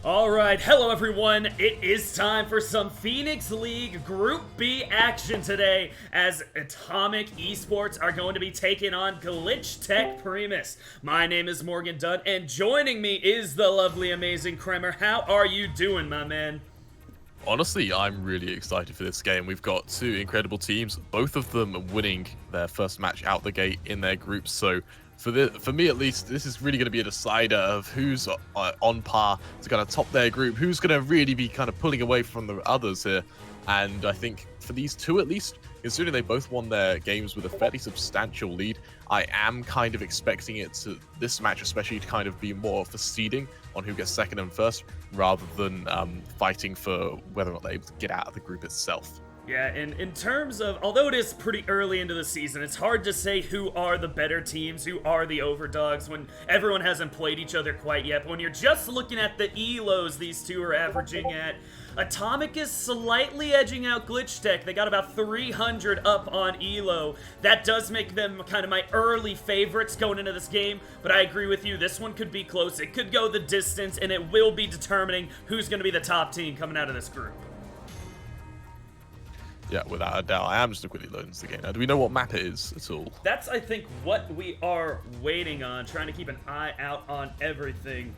Alright, hello everyone. It is time for some Phoenix League Group B action today as Atomic Esports are going to be taking on Glitchtech Primis. My name is Morgan Dunn and joining me is the lovely, amazing Kremer. How are you doing, my man? Honestly, I'm really excited for this game. We've got two incredible teams, both of them winning their first match out the gate in their groups. So for me at least, this is really going to be a decider of who's on par to kind of top their group, who's going to really be kind of pulling away from the others here. And I think for these two at least, considering they both won their games with a fairly substantial lead, I am kind of expecting this match especially to kind of be more of a seeding on who gets second and first, rather than fighting for whether or not they're able to get out of the group itself. Yeah, and in terms of, although it is pretty early into the season, it's hard to say who are the better teams, who are the overdogs, when everyone hasn't played each other quite yet. But when you're just looking at the elos these two are averaging at, Atomic is slightly edging out Glitchtech. They got about 300 up on elo. That does make them kind of my early favorites going into this game, but I agree with you, this one could be close. It could go the distance, and it will be determining who's going to be the top team coming out of this group. Yeah, without a doubt. I am just quickly loading the game now. Do we know what map it is at all? That's, I think, what we are waiting on, trying to keep an eye out on everything.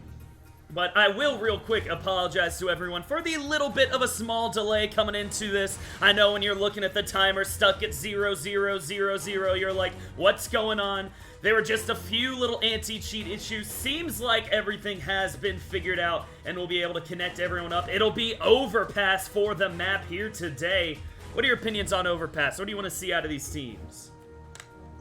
But I will real quick apologize to everyone for the little bit of a small delay coming into this. I know when you're looking at the timer stuck at 0000, you're like, what's going on? There were just a few little anti-cheat issues. Seems like everything has been figured out and we'll be able to connect everyone up. It'll be Overpass for the map here today. What are your opinions on Overpass? What do you want to see out of these teams?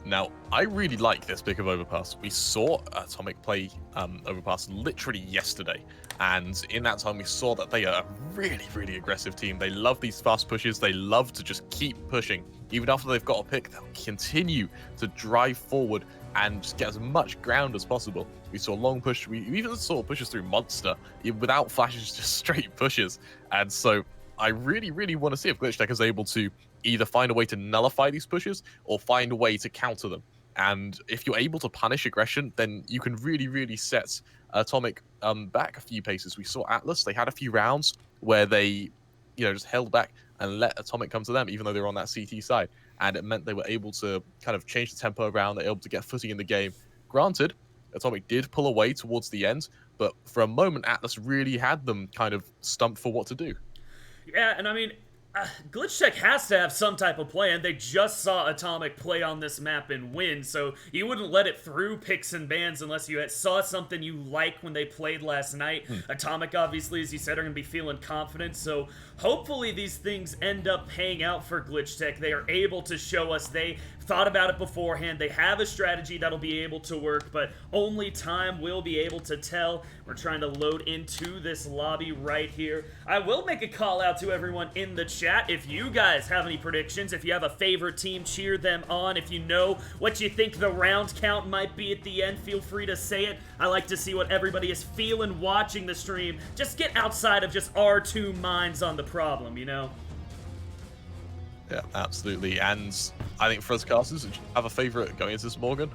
Now, I really like this pick of Overpass. We saw Atomic play Overpass literally yesterday, and in that time we saw that they are a really, really aggressive team. They love these fast pushes. They love to just keep pushing. Even after they've got a pick, they'll continue to drive forward and just get as much ground as possible. We saw long push. We even saw pushes through Monster without flashes, just straight pushes. And so I really, really want to see if Glitchtech is able to either find a way to nullify these pushes or find a way to counter them. And if you're able to punish aggression, then you can really, really set Atomic back a few paces. We saw Atlas, they had a few rounds where they, just held back and let Atomic come to them, even though they were on that CT side. And it meant they were able to kind of change the tempo around, they were able to get footing in the game. Granted, Atomic did pull away towards the end, but for a moment, Atlas really had them kind of stumped for what to do. Yeah, and I mean, Glitchtech has to have some type of plan. They just saw Atomic play on this map and win, so you wouldn't let it through picks and bans unless you saw something you like when they played last night. Atomic, obviously, as you said, are going to be feeling confident, so hopefully these things end up paying out for Glitchtech. They are able to show us they thought about it beforehand. They have a strategy that'll be able to work, but only time will be able to tell. We're trying to load into this lobby right here. I will make a call out to everyone in the chat. If you guys have any predictions, if you have a favorite team, cheer them on. If you know what you think the round count might be at the end, feel free to say it. I like to see what everybody is feeling watching the stream. Just get outside of just our two minds on the problem, you know? Yeah, absolutely. And I think for us casters, have a favorite going into this, Morgan?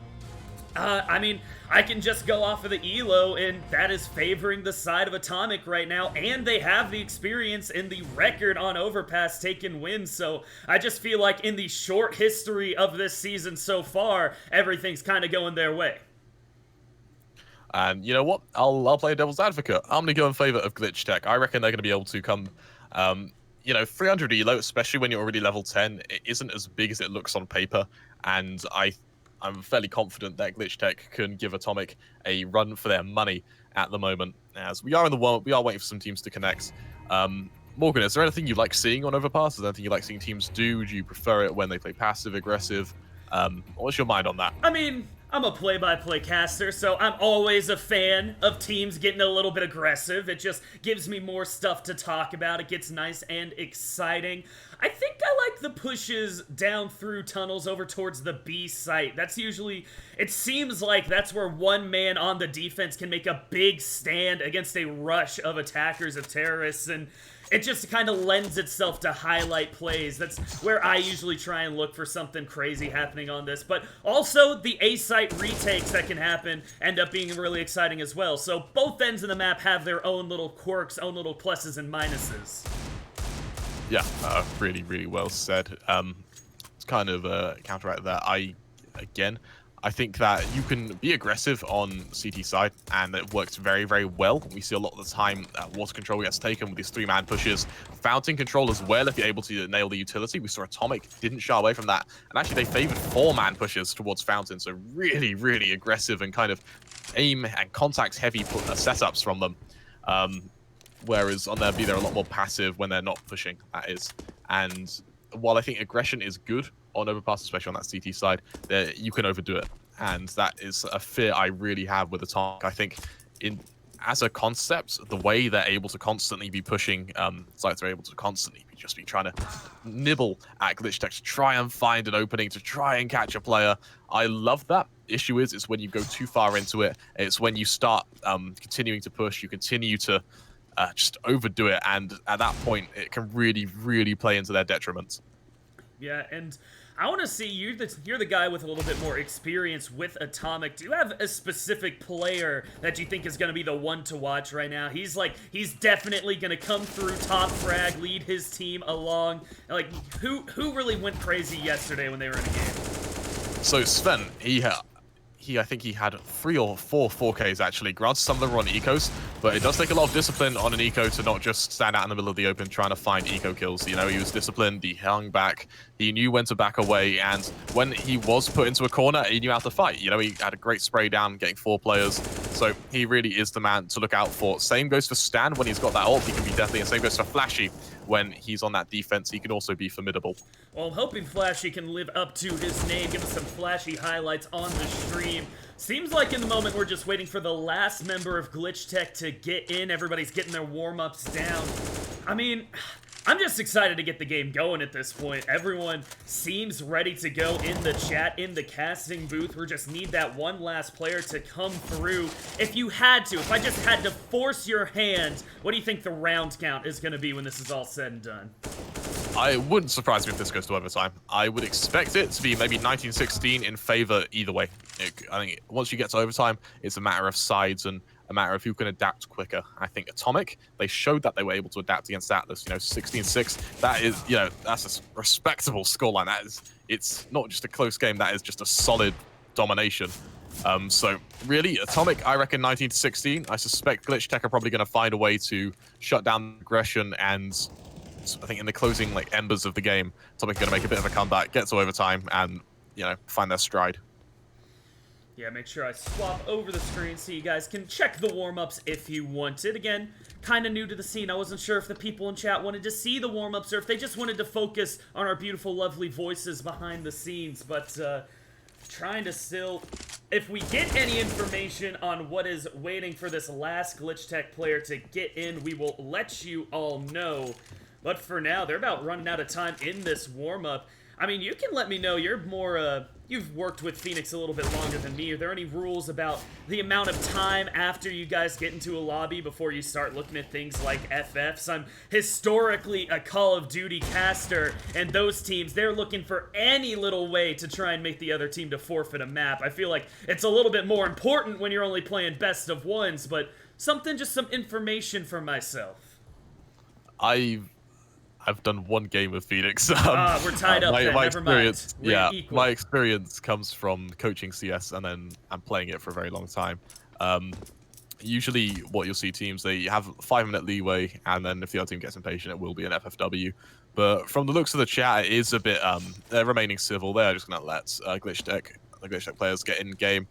I mean, I can just go off of the elo, and that is favoring the side of Atomic right now, and they have the experience and the record on Overpass taking wins, so I just feel like in the short history of this season so far, everything's kind of going their way. And you know what? I'll play devil's advocate. I'm going to go in favor of Glitchtech. I reckon they're going to be able to come 300 elo, especially when you're already level 10, it isn't as big as it looks on paper, and I'm fairly confident that Glitchtech can give Atomic a run for their money at the moment. As we are in the world, we are waiting for some teams to connect. Morgan, is there anything you like seeing on Overpass? Is there anything you like seeing teams do? Do you prefer it when they play passive, aggressive? What's your mind on that? I mean, I'm a play-by-play caster, so I'm always a fan of teams getting a little bit aggressive. It just gives me more stuff to talk about. It gets nice and exciting. I think I like the pushes down through tunnels over towards the B site. That's usually, it seems like that's where one man on the defense can make a big stand against a rush of attackers, of terrorists, and it just kind of lends itself to highlight plays. That's where I usually try and look for something crazy happening on this. But also, the A-site retakes that can happen end up being really exciting as well. So both ends of the map have their own little quirks, own little pluses and minuses. Yeah, really, really well said. It's kind of counteract that. I think that you can be aggressive on CT side, and it works very, very well. We see a lot of the time water control gets taken with these 3-man pushes. Fountain control as well, if you're able to nail the utility. We saw Atomic didn't shy away from that. And actually, they favored 4-man pushes towards Fountain. So really, really aggressive and kind of aim and contact heavy setups from them. Whereas on their B, they're a lot more passive when they're not pushing, that is. And while I think aggression is good on overpass, especially on that CT side, you can overdo it. And that is a fear I really have with Atomic. I think as a concept, the way they're able to constantly be pushing, sites are able to constantly be trying to nibble at Glitchtech to try and find an opening, to try and catch a player. I love that. Issue is, it's when you go too far into it. It's when you start continuing to push, you continue to just overdo it, and at that point, it can really, really play into their detriment. Yeah, and I want to see, you're the guy with a little bit more experience with Atomic. Do you have a specific player that you think is going to be the one to watch right now? He's definitely going to come through top frag, lead his team along. Like, who really went crazy yesterday when they were in a game? So Sven, I think he had 3 or 4 4Ks actually. Granted, some of them were on ecos, but it does take a lot of discipline on an eco to not just stand out in the middle of the open trying to find eco kills. You know, he was disciplined, he hung back, he knew when to back away, and when he was put into a corner, he knew how to fight. You know, he had a great spray down, getting 4 players, so he really is the man to look out for. Same goes for Stan when he's got that ult, he can be deadly, and same goes for Flashy when he's on that defense, he can also be formidable. Well, I'm hoping Flashy can live up to his name, give us some Flashy highlights on the stream. Seems like in the moment we're just waiting for the last member of Glitchtech to get in. Everybody's getting their warm-ups down. I mean, I'm just excited to get the game going at this point. Everyone seems ready to go in the chat, in the casting booth. We just need that one last player to come through. If you had to, if I just had to force your hand, what do you think the round count is going to be when this is all said and done? I wouldn't surprise me if this goes to overtime. I would expect it to be maybe 1916 in favor either way. I think once you get to overtime, it's a matter of sides and a matter of who can adapt quicker. I think Atomic, they showed that they were able to adapt against Atlas. You know, 16-6. That is, you know, that's a respectable scoreline. That is, it's not just a close game. That is just a solid domination. So really, Atomic, I reckon 19-16. I suspect Glitchtech are probably going to find a way to shut down aggression, and I think in the closing embers of the game, Atomic going to make a bit of a comeback, get to overtime, and find their stride. Yeah, make sure I swap over the screen so you guys can check the warm-ups if you wanted. Again, kind of new to the scene. I wasn't sure if the people in chat wanted to see the warm-ups or if they just wanted to focus on our beautiful, lovely voices behind the scenes. But trying to still... If we get any information on what is waiting for this last Glitchtech player to get in, we will let you all know. But for now, they're about running out of time in this warm-up. I mean, you can let me know. You're more, you've worked with Phoenix a little bit longer than me. Are there any rules about the amount of time after you guys get into a lobby before you start looking at things like FFs? I'm historically a Call of Duty caster, and those teams, they're looking for any little way to try and make the other team to forfeit a map. I feel like it's a little bit more important when you're only playing best of ones, but just some information for myself. I've done one game with Phoenix. We're tied up then, never mind. Yeah, my experience comes from coaching CS, and then I'm playing it for a very long time. Usually what you'll see teams, they have 5-minute leeway, and then if the other team gets impatient, it will be an FFW. But from the looks of the chat, it is a bit, they're remaining civil. They're just going to let Glitchtech, the Glitchtech players get in game.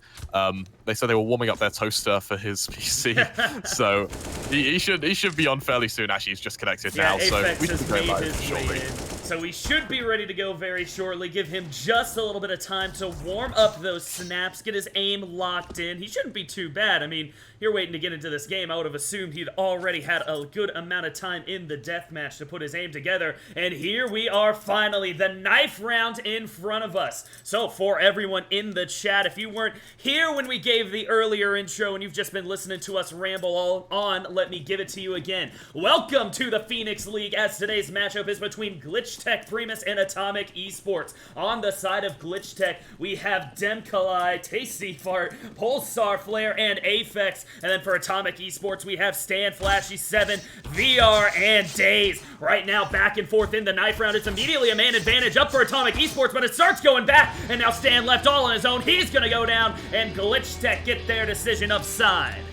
They said they were warming up their toaster for his PC, so he should be on fairly soon. Actually, he's just connected now, so we can go live shortly. So we should be ready to go very shortly. Give him just a little bit of time to warm up those snaps, get his aim locked in. He shouldn't be too bad. I mean, you're waiting to get into this game. I would have assumed he'd already had a good amount of time in the deathmatch to put his aim together. And here we are finally, the knife round in front of us. So for everyone in the chat, if you weren't here when we gave the earlier intro and you've just been listening to us ramble all on, let me give it to you again. Welcome to the Phoenix League, as today's matchup is between Glitchtech, Primis, and Atomic Esports. On the side of Glitchtech, we have Demkalai, Tasty Fart, Pulsar Flare, and Aphex. And then for Atomic Esports, we have Stan, Flashy7, VR, and Daze. Right now, back and forth in the knife round. It's immediately a man advantage up for Atomic Esports, but it starts going back, and now Stan left all on his own. He's gonna go down, and Glitchtech get their decision upside.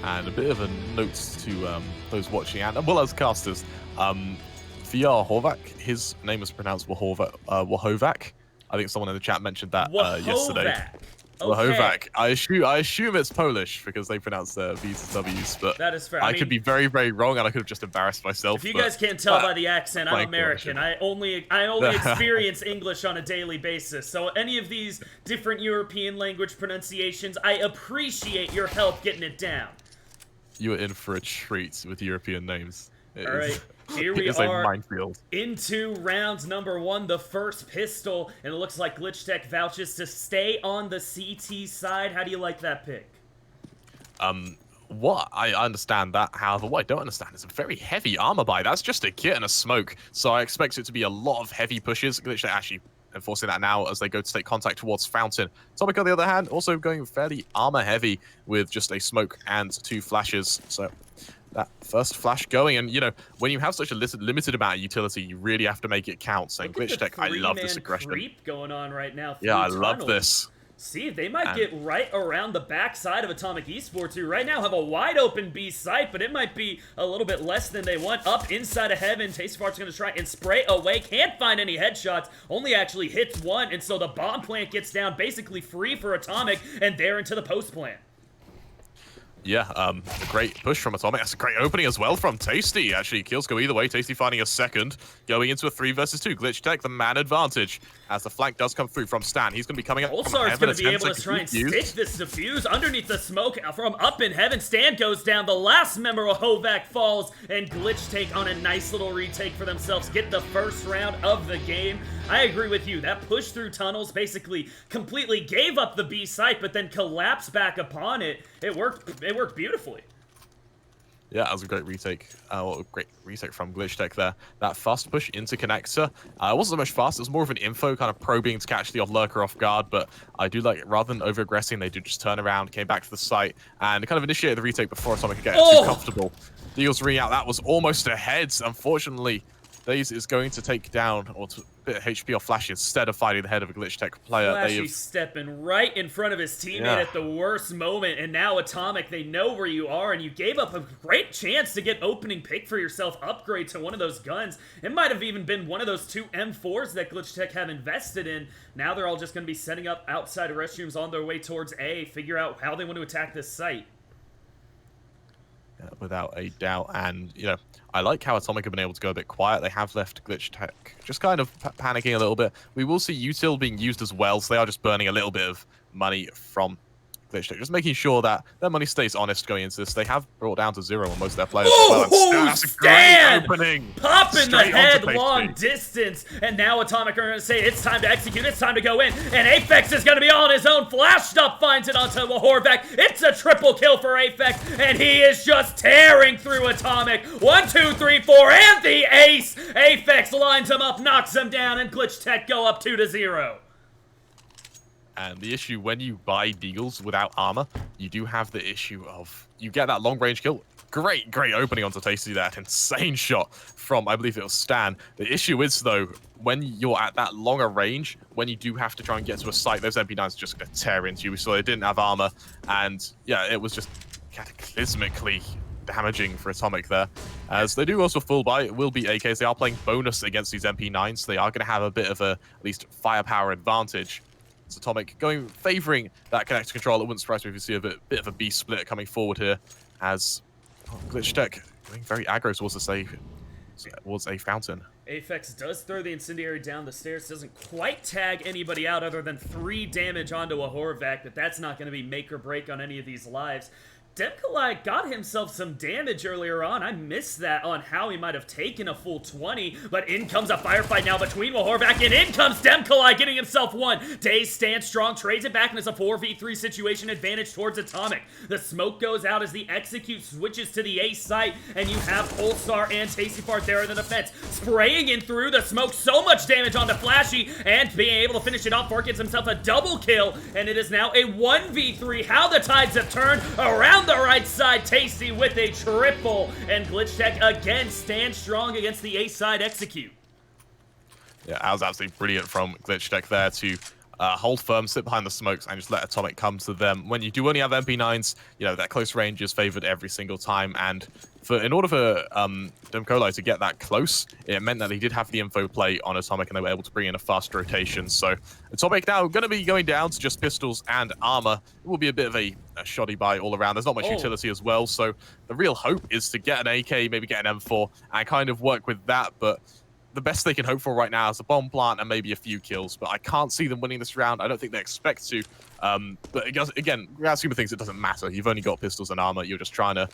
And a bit of a note to those watching, and well as casters, VR Horvath, his name is pronounced Wahovac. I think someone in the chat mentioned that yesterday. Okay. I assume it's Polish because they pronounce their V's and W's, but that is fair. I could be very, very wrong, and I could have just embarrassed myself. If you guys can't tell by the accent, I'm American. I only experience English on a daily basis. So any of these different European language pronunciations, I appreciate your help getting it down. You are in for a treat with European names. All right. Here we are a minefield. Into round number 1, the first pistol, and it looks like Glitchtech vouches to stay on the CT side. How do you like that pick? What? I understand that. However, what I don't understand is a very heavy armor buy. That's just a kit and a smoke. So I expect it to be a lot of heavy pushes. Glitchtech actually enforcing that now as they go to take contact towards Fountain. Atomic, on the other hand, also going fairly armor heavy with just a smoke and 2 flashes. So that first flash going, and you know, when you have such a limited amount of utility, you really have to make it count. Saying Glitchtech, I love this aggression. Creep going on right now. Yeah, I tunnels. love this. See, they might get right around the back side of Atomic Esports, who right now have a wide open B site, but it might be a little bit less than they want. Up inside of heaven, Tasty Fart's going to try and spray away. Can't find any headshots, only actually hits 1, and so the bomb plant gets down, basically free for Atomic, and they're into the post plant. Yeah, a great push from Atomic. That's a great opening as well from Tasty. Actually, kills go either way. Tasty finding a second, going into a 3 versus 2. Glitchtech, the man advantage, as the flank does come through from Stan. He's going to be coming up. Pulsar's going to be able to try and stick this defuse underneath the smoke from up in heaven. Stan goes down. The last member of Hovac falls, and Glitchtech on a nice little retake for themselves. Get the first round of the game. I agree with you. That push through tunnels basically completely gave up the B site, but then collapsed back upon it. It worked beautifully. Yeah, that was a great retake. Great retake from Glitchtech there. That fast push into connector. It wasn't so much fast. It was more of an info, kind of probing to catch the lurker off guard. But I do like it. Rather than over-aggressing, they did just turn around, came back to the site, and kind of initiated the retake before Atomic could get too comfortable. Deals ring out. That was almost a head. Unfortunately, Daze is going to take down or a bit of HP or Flash instead of fighting the head of a Glitchtech player. Flashy stepping right in front of his teammate at the worst moment, and now Atomic, they know where you are, and you gave up a great chance to get opening pick for yourself, upgrade to one of those guns. It might have even been one of those 2 M4s that Glitchtech have invested in. Now they're all just going to be setting up outside restrooms on their way towards A, figure out how they want to attack this site. Without a doubt, and you know, I like how Atomic have been able to go a bit quiet. They have left Glitchtech just kind of panicking a little bit. We will see util being used as well, so they are just burning a little bit of money from Glitchtech, just making sure that their money stays honest going into this. They have brought down to 0 on most of their players. That's a great opening. Popping the head long distance, and now Atomic are going to say it's time to execute, it's time to go in, and Aphex is going to be all on his own. Flashed up, finds it onto Horvac. It's a triple kill for Aphex, and he is just tearing through Atomic. 1, 2, 3, 4, and the ace. Aphex lines him up, knocks him down, and Glitchtech go up 2-0. And the issue when you buy deagles without armor, you do have the issue of you get that long range kill. Great opening onto Tasty, that insane shot from, I believe it was Stan. The issue is though, when you're at that longer range, when you do have to try and get to a site, those MP9s are just going to tear into you. So they didn't have armor, and yeah, it was just cataclysmically damaging for Atomic there. As they do also full buy, it will be AKs. They are playing bonus against these MP9s, so they are going to have a bit of a, at least, firepower advantage. Atomic favoring that connector control. It wouldn't surprise me if you see a bit of a B split coming forward here, as Glitchtech going very aggro towards the save. So it was a fountain. Aphex does throw the incendiary down the stairs, doesn't quite tag anybody out other than 3 damage onto a Horvath, but that's not going to be make or break on any of these lives. Demkolai got himself some damage earlier on. I missed that on how he might have taken a full 20, but in comes a firefight now between Wahorvac, and in comes Demkolai getting himself one. Daze stands strong, trades it back, and it's a 4v3 situation, advantage towards Atomic. The smoke goes out as the execute switches to the A site, and you have Pulsar and Tasty Fart there in the defense. Spraying in through the smoke, so much damage onto Flashy, and being able to finish it off, Fart gets himself a double kill, and it is now a 1v3. How the tides have turned around the right side. Tasty with a triple, and Glitchtech again stands strong against the A side execute. Yeah, that was absolutely brilliant from Glitchtech there to hold firm, sit behind the smokes, and just let Atomic come to them. When you do only have MP9s, you know, that close range is favored every single time, and in order for Demkolai to get that close, it meant that he did have the info play on Atomic, and they were able to bring in a fast rotation. So Atomic now going to be going down to just pistols and armor. It will be a bit of a shoddy buy all around. There's not much utility as well, so the real hope is to get an AK, maybe get an M4, and kind of work with that, but the best they can hope for right now is a bomb plant and maybe a few kills, but I can't see them winning this round. I don't think they expect to. But again, grand scheme of things, it doesn't matter. You've only got pistols and armor. You're just trying to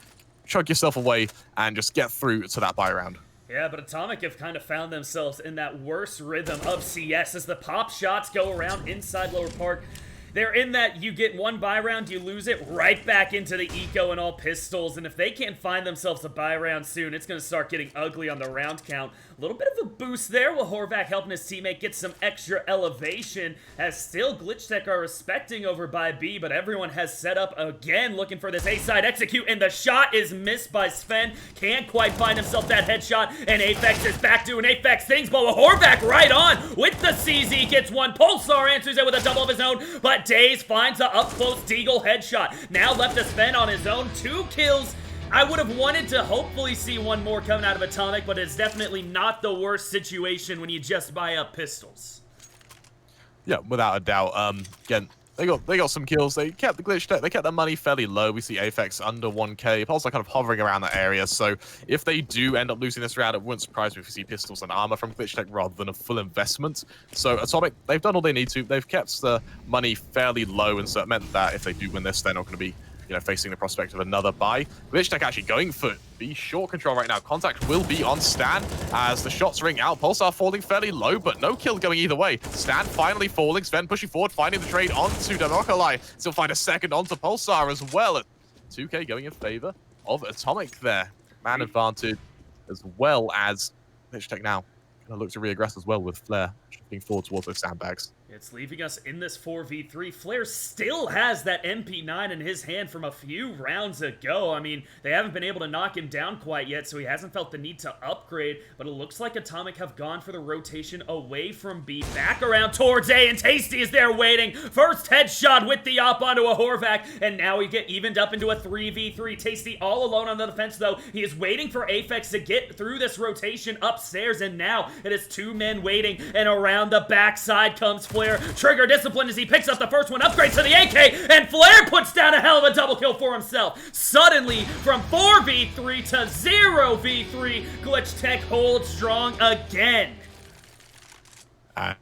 chug yourself away and just get through to that buy round. Yeah, but Atomic have kind of found themselves in that worst rhythm of CS as the pop shots go around inside Lower Park. They're in that you get one buy round, you lose it, right back into the eco and all pistols, and if they can't find themselves a buy round soon, it's going to start getting ugly on the round count. A little bit of a boost there with Horvath helping his teammate get some extra elevation, as still Glitchtech are respecting over by B, but everyone has set up again looking for this A-side execute, and the shot is missed by Sven. Can't quite find himself that headshot, and Aphex is back doing Aphex things, but with Horvath right on with the CZ, gets one. Pulsar answers it with a double of his own, but Daze finds the up-close Deagle headshot. Now left to Sven on his own, 2 kills. I would have wanted to hopefully see one more coming out of Atomic, but it's definitely not the worst situation when you just buy up pistols. Yeah, without a doubt. Again, they got some kills. They kept the Glitchtech. They kept their money fairly low. We see Aphex under 1k. Pulsar kind of hovering around that area. So if they do end up losing this round, it wouldn't surprise me if we see pistols and armor from Glitchtech rather than a full investment. So Atomic, they've done all they need to. They've kept the money fairly low, and so it meant that if they do win this, they're not going to be, you know, facing the prospect of another buy. Glitchtech actually going for B short control right now. Contact will be on Stan as the shots ring out. Pulsar falling fairly low, but no kill going either way. Stan finally falling. Sven pushing forward, finding the trade onto Demkolai. Still find a second onto Pulsar as well. 2k going in favor of Atomic there. Man advantage, as well as Glitchtech now going to look to re-aggress as well with Flare shifting forward towards those sandbags. It's leaving us in this 4v3. Flare still has that MP9 in his hand from a few rounds ago. I mean, they haven't been able to knock him down quite yet, so he hasn't felt the need to upgrade, but it looks like Atomic have gone for the rotation away from B, back around towards A, and Tasty is there waiting. First headshot with the op onto a Horvath, and now we get evened up into a 3v3. Tasty all alone on the defense, though. He is waiting for Aphex to get through this rotation upstairs, and now it is 2 men waiting, and around the backside comes Flare. Trigger discipline as he picks up the first one, upgrades to the AK, and Flare puts down a hell of a double kill for himself. Suddenly, from 4v3 to 0v3, Glitchtech holds strong again.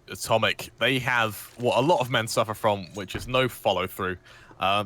Atomic, they have what a lot of men suffer from, which is no follow-through.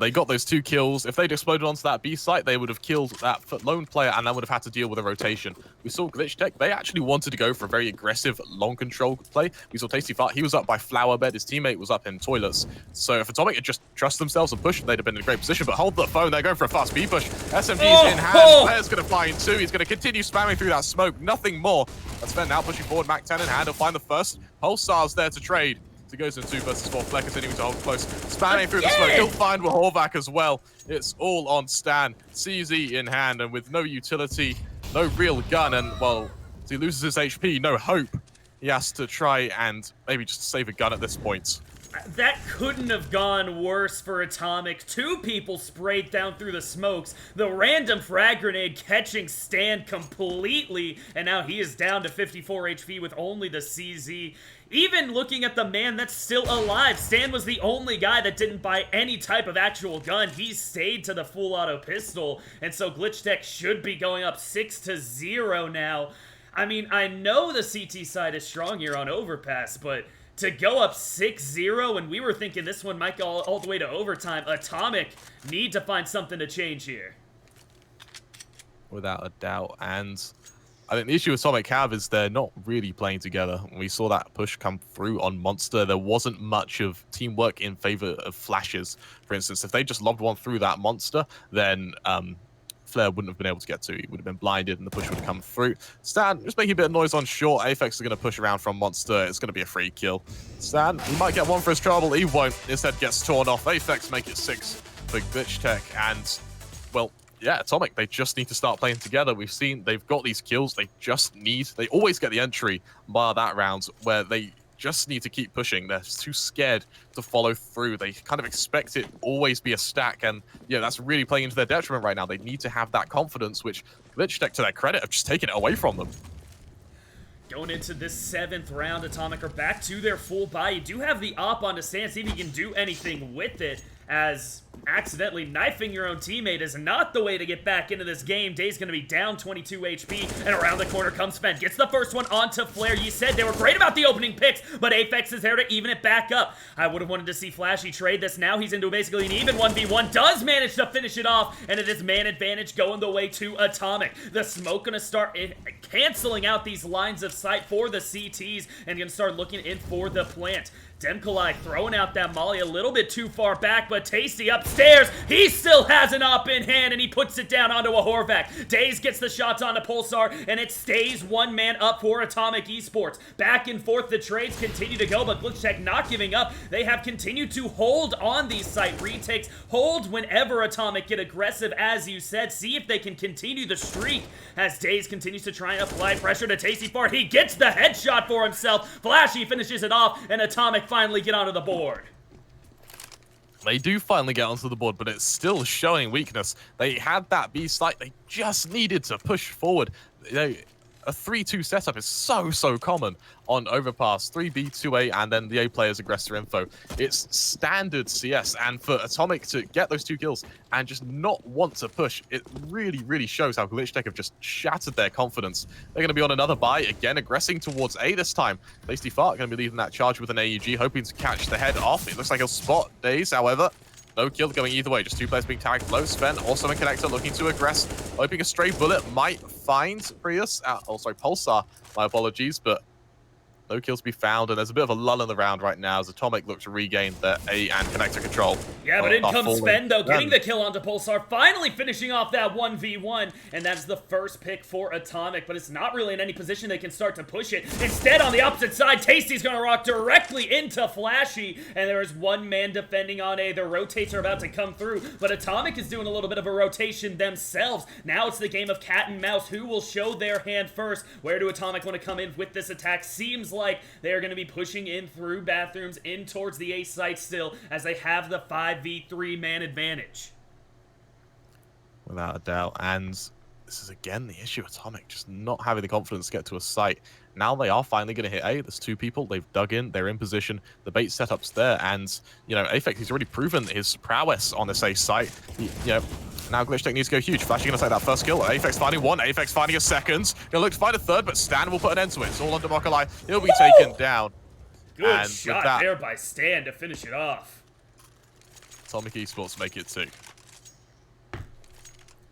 They got those 2 kills. If they'd exploded onto that B site, they would have killed that lone player, and that would have had to deal with a rotation. We saw Glitchtech. They actually wanted to go for a very aggressive long control play. We saw Tasty Fart. He was up by flower bed. His teammate was up in toilets. So if Atomic had just trust themselves and pushed, they'd have been in a great position. But hold the phone. They're going for a fast B push. SMG's in hand. Player's going to fly in 2. He's going to continue spamming through that smoke. Nothing more. That's Sven now pushing forward. Mac 10 in hand. He'll find the first. Pulsar's there to trade. He goes in 2 versus 4. Fleck continuing to hold close. Spamming through the smoke. He'll find Wahorvac as well. It's all on Stan. CZ in hand, and with no utility, no real gun, and, well, he loses his HP, no hope. He has to try and maybe just save a gun at this point. That couldn't have gone worse for Atomic. 2 people sprayed down through the smokes. The random frag grenade catching Stan completely, and now he is down to 54 HP with only the CZ. Even looking at the man that's still alive, Stan was the only guy that didn't buy any type of actual gun. He stayed to the full auto pistol, and so Glitchtech should be going up 6-0 now. I mean, I know the CT side is strong here on Overpass, but to go up 6-0, and we were thinking this one might go all the way to overtime, Atomic need to find something to change here. Without a doubt. And I think the issue with Atomic have is they're not really playing together. We saw that push come through on Monster. There wasn't much of teamwork in favor of flashes. For instance, if they just lobbed one through that Monster, then Flair wouldn't have been able to get to. He would have been blinded and the push would have come through. Stan, just making a bit of noise on short. Aphex are going to push around from Monster. It's going to be a free kill. Stan, he might get one for his trouble. He won't. Instead gets torn off. Aphex make it 6 for Glitchtech. And, well, yeah, Atomic, they just need to start playing together. We've seen they've got these kills. They always get the entry bar that round where they just need to keep pushing. They're too scared to follow through. They kind of expect it always be a stack, and yeah, that's really playing into their detriment right now. They need to have that confidence, which Glitchtech, to their credit, have just taken it away from them. Going into this 7th round, Atomic are back to their full buy. You do have the op on to stand, see if you can do anything with it, as accidentally knifing your own teammate is not the way to get back into this game. Day's going to be down 22 HP, and around the corner comes Sven. Gets the first one onto Flair. You said they were great about the opening picks, but Aphex is there to even it back up. I would have wanted to see Flashy trade this. Now he's into basically an even 1v1. Does manage to finish it off, and it is man advantage going the way to Atomic. The smoke going to start canceling out these lines of sight for the CTs, and going to start looking in for the plant. Demkalai throwing out that molly a little bit too far back, but Tasty upstairs, he still has an op in hand, and he puts it down onto a Horvath. Daze gets the shots onto Pulsar, and it stays one man up for Atomic Esports. Back and forth, the trades continue to go, but Glitchtech not giving up. They have continued to hold on these site retakes, hold whenever Atomic get aggressive, as you said. See if they can continue the streak, as Daze continues to try and apply pressure to Tasty Fart. He gets the headshot for himself. Flashy finishes it off, and Atomic finally get onto the board. They do finally get onto the board, but it's still showing weakness. They had that B site. They just needed to push forward. A 3-2 setup is so common on Overpass. 3B, 2A, and then the A player's aggressor info. It's standard CS, and for Atomic to get those 2 kills and just not want to push, it really shows how Glitchtech have just shattered their confidence. They're going to be on another buy, again aggressing towards A this time. Tasty Fart going to be leading that charge with an AUG, hoping to catch the head off. It looks like he'll spot Daze, however. No kill going either way, just 2 players being tagged low. Sven, also in connector, looking to aggress, hoping a stray bullet might find Prius. Pulsar, my apologies, but no kills to be found, and there's a bit of a lull in the round right now as Atomic look to regain their A and connector control. Yeah, but in comes Sven, though, getting the kill onto Pulsar, finally finishing off that 1v1, and that's the first pick for Atomic, but it's not really in any position they can start to push it. Instead, on the opposite side, Tasty's gonna rock directly into Flashy, and there is one man defending on A. The rotates are about to come through, but Atomic is doing a little bit of a rotation themselves. Now it's the game of cat and mouse. Who will show their hand first? Where do Atomic want to come in with this attack? Seems like they are going to be pushing in through bathrooms in towards the A site still, as they have the 5v3 man advantage. Without a doubt, and this is again the issue. Atomic just not having the confidence to get to a site. Now they are finally going to hit A. There's 2 people. They've dug in. They're in position. The bait setup's there, and you know, Aphex, he's already proven his prowess on this A site. Now Glitchtech needs to go huge. Flashy going to take that first kill. Aphex finding 1. Aphex finding a second. Going to look to find a 3rd, but Stan will put an end to it. It's all under Mokalai. He'll be taken down. Good shot there by Stan to finish it off. Atomic Esports make it 2.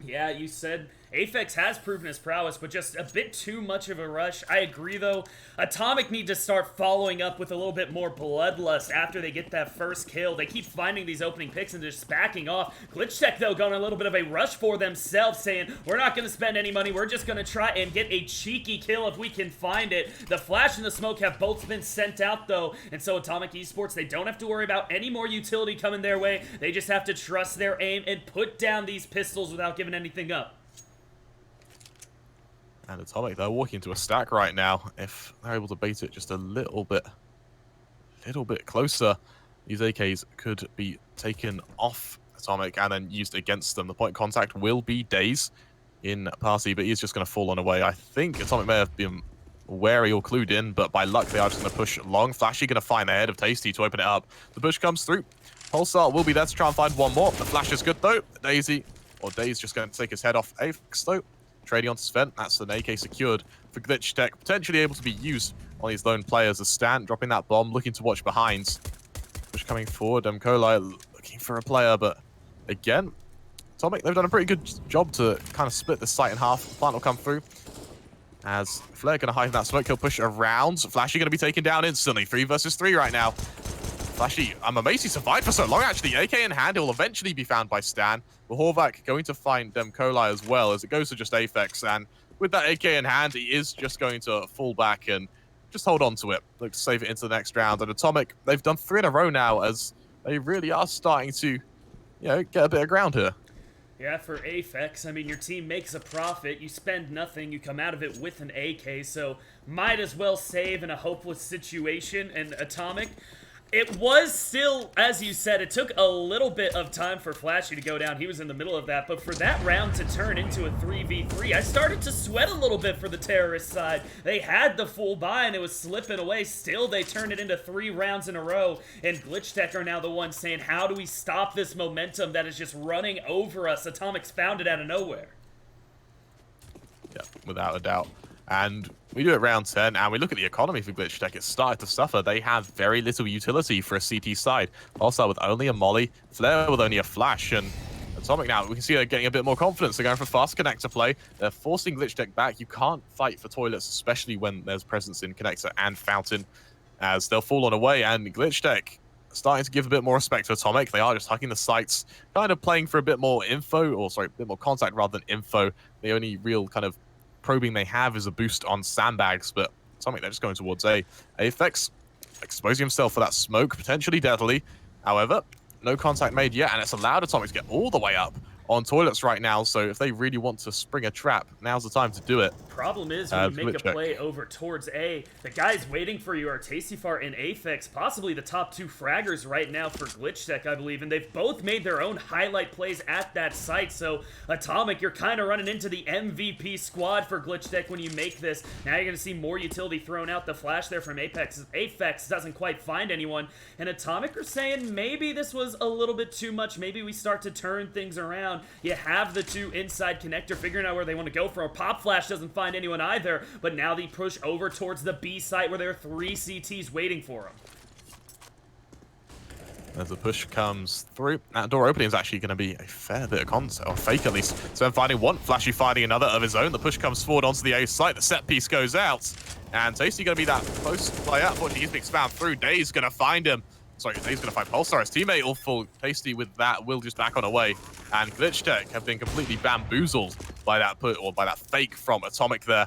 Yeah, you said Aphex has proven his prowess, but just a bit too much of a rush. I agree, though. Atomic need to start following up with a little bit more bloodlust after they get that first kill. They keep finding these opening picks and just backing off. Glitchtech, though, going a little bit of a rush for themselves, saying, we're not going to spend any money. We're just going to try and get a cheeky kill if we can find it. The flash and the smoke have both been sent out, though, and so Atomic Esports, they don't have to worry about any more utility coming their way. They just have to trust their aim and put down these pistols without giving anything up. And Atomic, they're walking into a stack right now. If they're able to bait it just a little bit closer, these AKs could be taken off Atomic and then used against them. The point of contact will be Daze in Party, but he's just going to fall on away. I think Atomic may have been wary or clued in, but by luck, they are just going to push long. Flashy going to find the head of Tasty to open it up. The push comes through. Pulsar will be there to try and find one more. The flash is good, though. Daze just going to take his head off Aphex, though. trading onto Sven. That's an AK secured for Glitchtech, potentially able to be used on these lone players as Stan dropping that bomb, looking to watch behind. Push coming forward, Kolai looking for a player, but again, Atomic, they've done a pretty good job to kind of split the site in half. Plant will come through. As Flare going to hide in that smoke, he'll push around. Flashy going to be taken down instantly. 3 versus 3 right now. Flashy, I'm amazed he survived for so long, actually. AK in hand, it will eventually be found by Stan. But Horvath going to find Kolai as well, as it goes to just Aphex. And with that AK in hand, he is just going to fall back and just hold on to it. Look to save it into the next round. And Atomic, they've done 3 in a row now, as they really are starting to, get a bit of ground here. Yeah, for Aphex, I mean, your team makes a profit, you spend nothing, you come out of it with an AK, so might as well save in a hopeless situation. And Atomic, it was still, as you said, it took a little bit of time for Flashy to go down. He was in the middle of that, but for that round to turn into a 3v3, I started to sweat a little bit for the terrorist side. They had the full buy and it was slipping away. Still, they turned it into 3 rounds in a row, and Glitchtech are now the ones saying, how do we stop this momentum that is just running over us? Atomic's found it out of nowhere. Yeah, without a doubt. And we do it round 10, and we look at the economy for Glitchtech. It's started to suffer. They have very little utility for a CT side. Also with only a molly, Flare with only a flash, and Atomic now, we can see they're getting a bit more confidence. They're going for fast connector play. They're forcing Glitchtech back. You can't fight for toilets, especially when there's presence in connector and fountain, as they'll fall on away. And Glitchtech starting to give a bit more respect to Atomic. They are just hugging the sites, kind of playing for a bit more info, or sorry, a bit more contact rather than info. The only real kind of probing they have is a boost on sandbags, but something they're just going towards A. Aphex exposing himself for that smoke, potentially deadly. However, no contact made yet, and it's allowed Atomic to get all the way up on toilets right now, so if they really want to spring a trap, now's the time to do it. Problem is, when you make a play over towards A, the guys waiting for you are Tacifar and Aphex, possibly the top 2 fraggers right now for Glitchtech, I believe, and they've both made their own highlight plays at that site, so Atomic, you're kind of running into the MVP squad for Glitchtech when you make this. Now you're going to see more utility thrown out. The flash there from Aphex doesn't quite find anyone, and Atomic are saying maybe this was a little bit too much, maybe we start to turn things around. You have the 2 inside connector figuring out where they want to go for. A pop flash doesn't find anyone either, but now they push over towards the B site where there are 3 CTs waiting for them. As the push comes through, that door opening is actually going to be a fair bit of contact, or fake at least. Sven finding one, Flashy finding another of his own. The push comes forward onto the A site, the set piece goes out, and Tasty going to be that close player. Unfortunately, he's being spammed through. Day's going to find him. Sorry, Day's going to find Pulsar. His teammate will fall. Tasty with that will just back on away. And Glitchtech have been completely bamboozled by that put, or by that fake from Atomic there.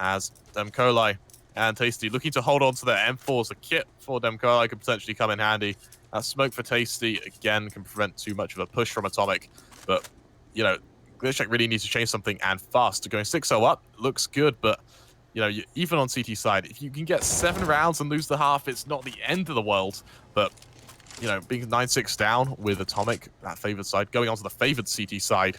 As Kolai and Tasty looking to hold on to their M4s. A kit for Kolai could potentially come in handy. That smoke for Tasty, again, can prevent too much of a push from Atomic. But, Glitchtech really needs to change something, and fast. Going 6-0 up looks good, but even on CT side, if you can get 7 rounds and lose the half, it's not the end of the world. But, being 9-6 down with Atomic, that favored side, going on to the favored CT side,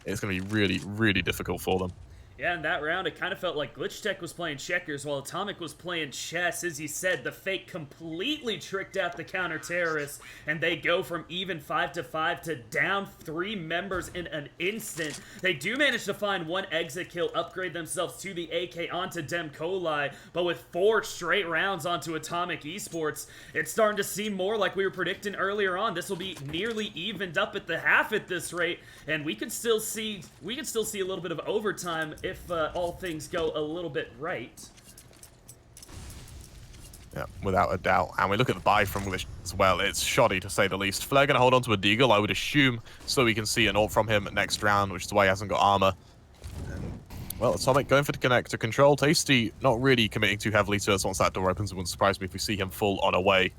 it's going to be really, really difficult for them. Yeah, in that round, it kind of felt like Glitchtech was playing checkers while Atomic was playing chess. As you said, the fake completely tricked out the counter-terrorists, and they go from even 5-5 to down 3 members in an instant. They do manage to find 1 exit kill, upgrade themselves to the AK onto Kolai, but with 4 straight rounds onto Atomic Esports, it's starting to seem more like we were predicting earlier on. This will be nearly evened up at the half at this rate, and we could still see a little bit of overtime if all things go a little bit right. Yeah, without a doubt. And we look at the buy from Glitch as well. It's shoddy, to say the least. Flare going to hold on to a Deagle, I would assume, so we can see an ult from him next round, which is why he hasn't got armor. And, well, Atomic going for the connector control. Tasty not really committing too heavily to us once that door opens. It wouldn't surprise me if we see him full on away.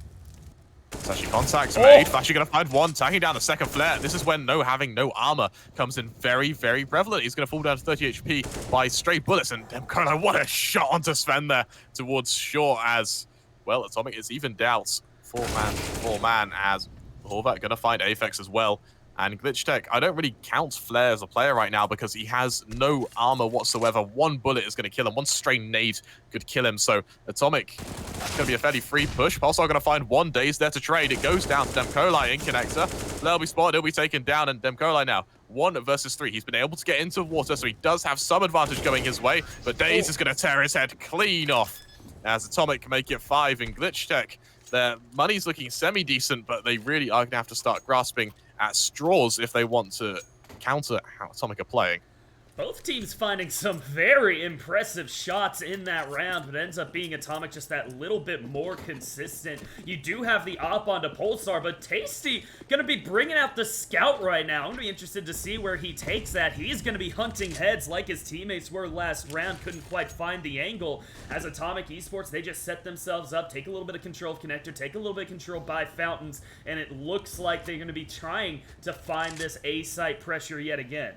It's actually contacts made. Flashy going to find one, tagging down the second flare. This is when having no armor comes in very, very prevalent. He's going to fall down to 30 HP by stray bullets. And Kolai, what a shot onto Sven there towards shore as, well, Atomic is evened out. 4-man, 4-man, as Horvath going to find Aphex as well. And Glitchtech, I don't really count Flare as a player right now because he has no armor whatsoever. One bullet is going to kill him. One stray nade could kill him. So Atomic, it's going to be a fairly free push. Pulsar going to find one Daze there to trade. It goes down to Demkolai in connector. Flare will be spotted. He'll be taken down. And Demkolai now, 1 versus 3. He's been able to get into water, so he does have some advantage going his way. But Daze is going to tear his head clean off as Atomic make it 5 in Glitchtech. Their money's looking semi-decent, but they really are going to have to start grasping at straws if they want to counter how Atomic are playing. Both teams finding some very impressive shots in that round, but it ends up being Atomic just that little bit more consistent. You do have the op onto Pulsar, but Tasty gonna be bringing out the scout right now. I'm gonna be interested to see where he takes that. He's gonna be hunting heads like his teammates were last round. Couldn't quite find the angle. As Atomic Esports, they just set themselves up, take a little bit of control of Connector, take a little bit of control by Fountains, and it looks like they're gonna be trying to find this A-site pressure yet again.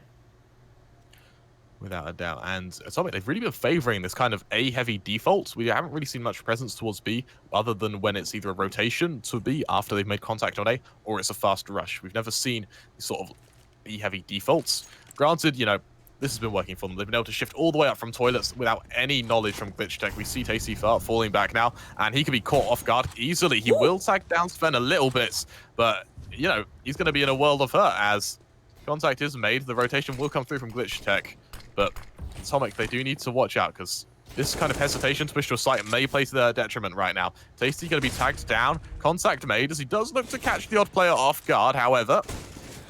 Without a doubt. And Atomic, they've really been favoring this kind of A-heavy default. We haven't really seen much presence towards B, other than when it's either a rotation to B after they've made contact on A, or it's a fast rush. We've never seen these sort of B-heavy defaults. Granted, you know, this has been working for them. They've been able to shift all the way up from toilets without any knowledge from Glitchtech. We see Tasty falling back now, and he can be caught off guard easily. He will tag down Sven a little bit, but, you know, he's going to be in a world of hurt as contact is made. The rotation will come through from Glitchtech. But Atomic, they do need to watch out because this kind of hesitation to push to a site may play to their detriment right now. Tasty going to be tagged down. Contact made as he does look to catch the odd player off guard, however.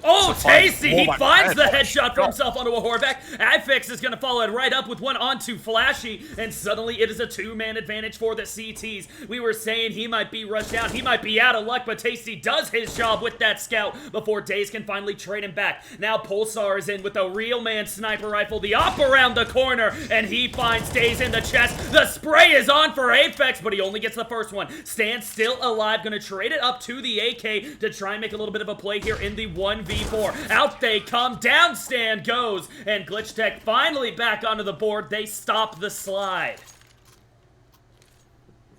Oh, Tasty! He finds the headshot for himself onto a Horvath. Affix is going to follow it right up with one onto Flashy, and suddenly it is a 2-man advantage for the CTs. We were saying he might be rushed out, he might be out of luck, but Tasty does his job with that scout before Daze can finally trade him back. Now Pulsar is in with a real man sniper rifle, the op around the corner, and he finds Daze in the chest. The spray is on for Apex, but he only gets the first one. Stan still alive, going to trade it up to the AK to try and make a little bit of a play here in the 1v4. Out they come, down Stan goes, and Glitchtech finally back onto the board. They stop the slide.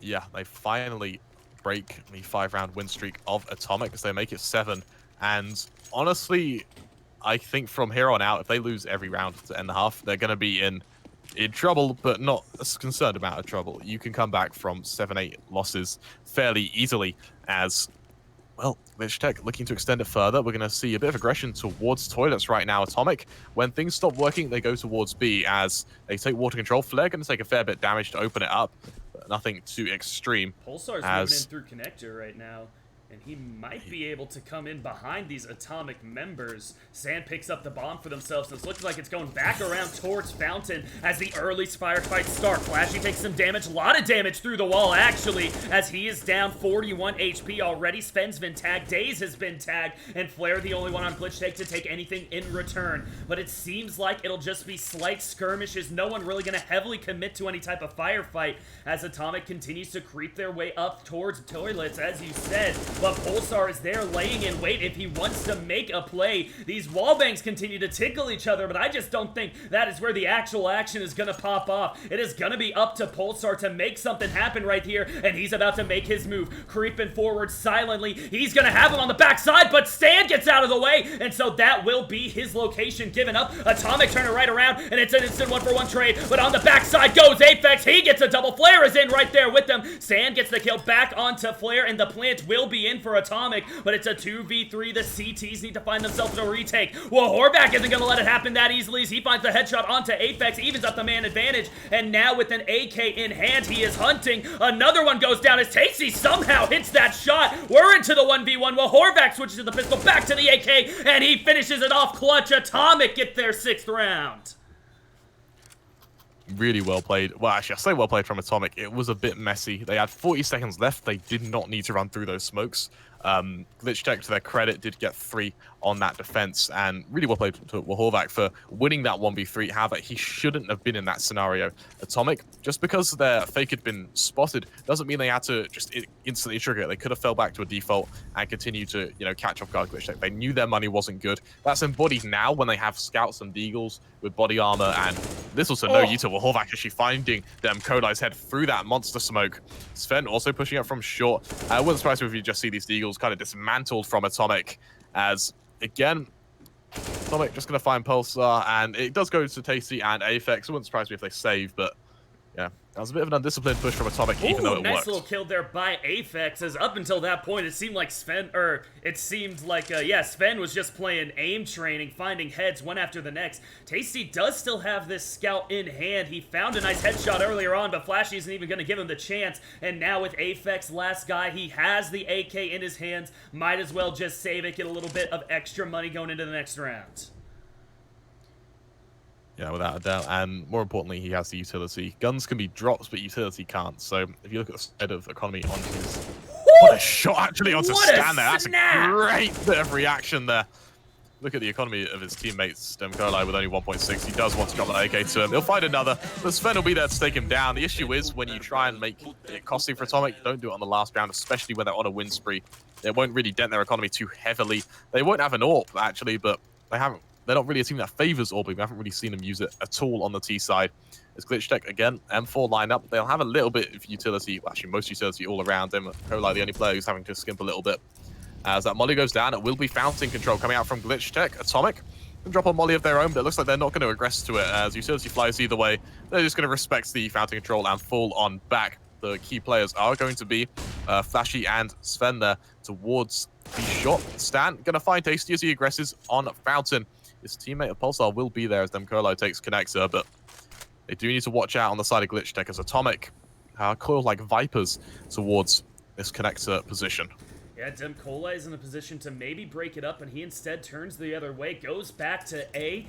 Yeah, they finally break the 5-round win streak of Atomic as they make it 7. And honestly, I think from here on out, if they lose every round to end the half, they're going to be in trouble, but not a concerned amount of trouble. You can come back from 7-8 losses fairly easily as... Well, Glitchtech looking to extend it further. We're going to see a bit of aggression towards toilets right now. Atomic, when things stop working, they go towards B as they take water control. Flare going to take a fair bit of damage to open it up, but nothing too extreme. Pulsar's moving in through connector right now, and he might be able to come in behind these Atomic members. Sand picks up the bomb for themselves, and it looks like it's going back around towards Fountain as the early firefights start. Flashy takes some damage, a lot of damage through the wall, actually, as he is down 41 HP already. Sven's been tagged, Daze has been tagged, and Flare the only one on Glitchtech to take anything in return. But it seems like it'll just be slight skirmishes, no one really going to heavily commit to any type of firefight as Atomic continues to creep their way up towards toilets, as you said. But Pulsar is there laying in wait if he wants to make a play. These wallbangs continue to tickle each other, but I just don't think that is where the actual action is going to pop off. It is going to be up to Pulsar to make something happen right here, and he's about to make his move. Creeping forward silently. He's going to have him on the backside, but Stan gets out of the way, and so that will be his location given up. Atomic turn it right around, and it's an instant 1-for-1 trade, but on the backside goes Apex. He gets a double. Flare is in right there with them. Stan gets the kill back onto Flare, and the plant will be in for Atomic, but it's a 2v3. The CTs need to find themselves in a retake. Well, Horvath isn't going to let it happen that easily as he finds the headshot onto Apex, evens up the man advantage, and now with an AK in hand, he is hunting. Another one goes down as Tasty somehow hits that shot. We're into the 1v1. Well, Horvath switches to the pistol, back to the AK, and he finishes it off clutch. Atomic get their 6th round. Really well played. Well, actually, I say well played from Atomic. It was a bit messy. They had 40 seconds left. They did not need to run through those smokes. Glitchtech, to their credit, did get 3 on that defense, and really well played to Horvath for winning that 1v3. However, he shouldn't have been in that scenario. Atomic, just because their fake had been spotted, doesn't mean they had to just instantly trigger it. They could have fell back to a default and continue to, you know, catch off guard Glitchtech. They knew their money wasn't good. That's embodied now when they have scouts and deagles with body armor, and this also no Yuta. Well, Horvath actually finding them Kodai's head through that monster smoke. Sven also pushing up from short. I wouldn't surprise me if you just see these deagles kind of dismantled from Atomic as again, Atomic just going to find Pulsar, and it does go to Tasty and Aphex. It wouldn't surprise me if they save, but yeah, that was a bit of an undisciplined push from Atomic, even though it nice worked. Little kill there by Aphex, as up until that point, it seemed like Sven was just playing aim training, finding heads one after the next. Tasty does still have this scout in hand. He found a nice headshot earlier on, but Flashy isn't even going to give him the chance. And now with Aphex, last guy, he has the AK in his hands. Might as well just save it, get a little bit of extra money going into the next round. Yeah, without a doubt. And more importantly, he has the utility. Guns can be drops, but utility can't. So if you look at the side of economy on his... What a shot actually onto Stan there. That's a great bit of reaction there. Look at the economy of his teammates. Demkolai with only 1.6. He does want to drop that AK to him. He'll find another. But Sven will be there to take him down. The issue is when you try and make it costing for Atomic, don't do it on the last round, especially when they're on a win spree. It won't really dent their economy too heavily. They won't have an AWP, actually, but they're not really a team that favors AWP. We haven't really seen them use it at all on the T side. As Glitchtech, again, M4 line up. They'll have a little bit of utility, well, actually most utility all around them. Kolai, the only player who's having to skimp a little bit. As that Molly goes down, it will be Fountain Control coming out from Glitchtech. Atomic can drop a Molly of their own, but it looks like they're not going to aggress to it. As utility flies either way, they're just going to respect the Fountain Control and fall on back. The key players are going to be Flashy and Sven there towards the shot. Stan going to find Tasty as he aggresses on Fountain. His teammate of Pulsar will be there as Demkolai takes Connector, but they do need to watch out on the side of Glitchtech as Atomic coil like vipers towards this Connector position. Yeah, Demkolai is in a position to maybe break it up, and he instead turns the other way, goes back to A,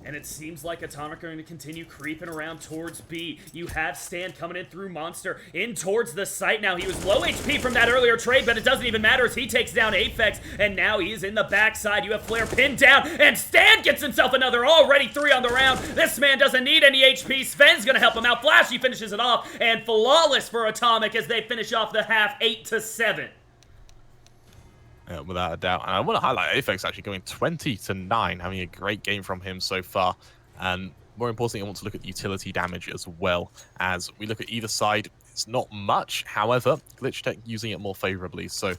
and it seems like Atomic are going to continue creeping around towards B. You have Stan coming in through Monster, in towards the site now. He was low HP from that earlier trade, but it doesn't even matter as he takes down Aphex, and now he is in the backside. You have Flare pinned down, and Stan gets himself another, already 3 on the round. This man doesn't need any HP. Sven's going to help him out. Flashy finishes it off, and flawless for Atomic as they finish off the half 8-7. Yeah, without a doubt. And I want to highlight Aphex actually going 20-9, having a great game from him so far. And more importantly, I want to look at the utility damage as well. As we look at either side, it's not much. However, Glitchtech using it more favorably. So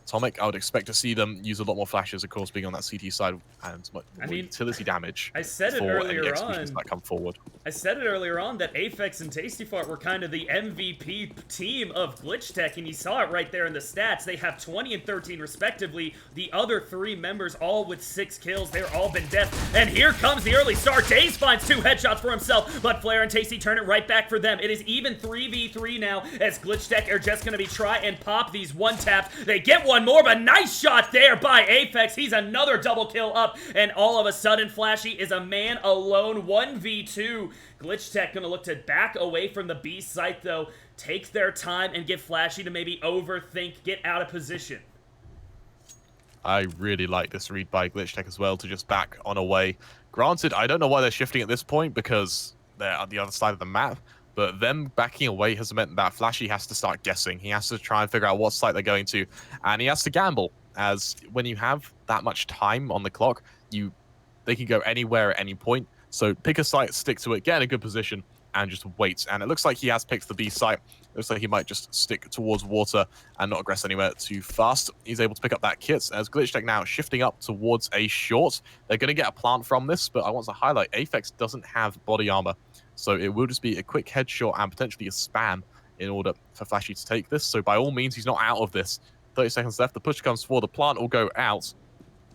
Atomic, I would expect to see them use a lot more flashes, of course, being on that CT side, and much more utility damage. I said it earlier on. That come forward. I said it earlier on that Aphex and Tasty Fart were kind of the MVP team of Glitchtech, and you saw it right there in the stats. They have 20 and 13 respectively. The other 3 members all with 6 kills. They're all been death. And here comes the early start. Daze finds 2 headshots for himself, but Flare and Tasty turn it right back for them. It is even 3v3 now as Glitchtech are just going to be try and pop these one-taps. They get one more, but nice shot there by Aphex. He's another double kill up, and all of a sudden Flashy is a man alone 1v2. Glitchtech gonna look to back away from the B site though, take their time and get Flashy to maybe overthink, get out of position. I really like this read by Glitchtech as well to just back on away. Granted, I don't know why they're shifting at this point because they're on the other side of the map, but them backing away has meant that Flashy has to start guessing. He has to try and figure out what site they're going to, and he has to gamble, as when you have that much time on the clock, they can go anywhere at any point. So pick a site, stick to it, get in a good position, and just wait. And it looks like he has picked the B site. Looks like he might just stick towards water and not aggress anywhere too fast. He's able to pick up that kit as Glitchtech now shifting up towards a short. They're going to get a plant from this, but I want to highlight Aphex doesn't have body armor. So it will just be a quick headshot and potentially a spam in order for Flashy to take this. So by all means, he's not out of this. 30 seconds left. The push comes forward. The plant will go out.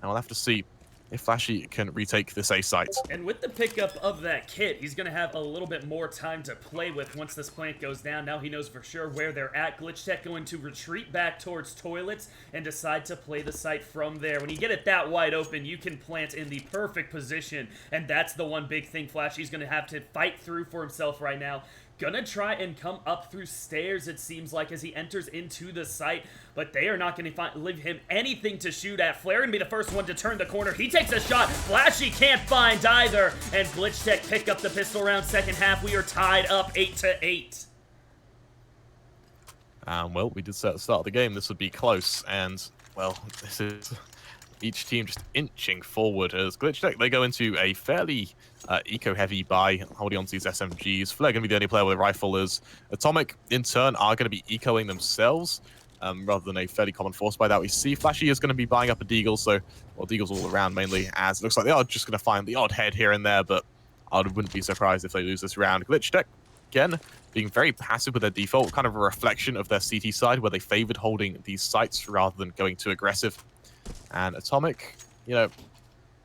And we'll have to see if Flashy can retake this A site. And with the pickup of that kit, he's going to have a little bit more time to play with once this plant goes down. Now he knows for sure where they're at. Glitchtech going to retreat back towards toilets and decide to play the site from there. When you get it that wide open, you can plant in the perfect position, and that's the one big thing Flashy's going to have to fight through for himself right now. Gonna try and come up through stairs, it seems like, as he enters into the site, but they are not going to leave him anything to shoot at. Flare gonna be the first one to turn the corner. He takes a shot. Flashy can't find either, and Glitchtech pick up the pistol round. Second half, we are tied up 8-8. Well, we did say at the start of the game this would be close, and, well, this is each team just inching forward as Glitchtech, they go into a fairly eco-heavy buy, holding on to these SMGs. Flare going to be the only player with a rifle as Atomic, in turn, are going to be ecoing themselves. rather than a fairly common force by that. We see Flashy is going to be buying up a Deagle, so, well, Deagle's all around mainly, as it looks like they are just going to find the odd head here and there, but I wouldn't be surprised if they lose this round. Glitchtech, again, being very passive with their default, kind of a reflection of their CT side, where they favored holding these sites rather than going too aggressive. And Atomic, you know,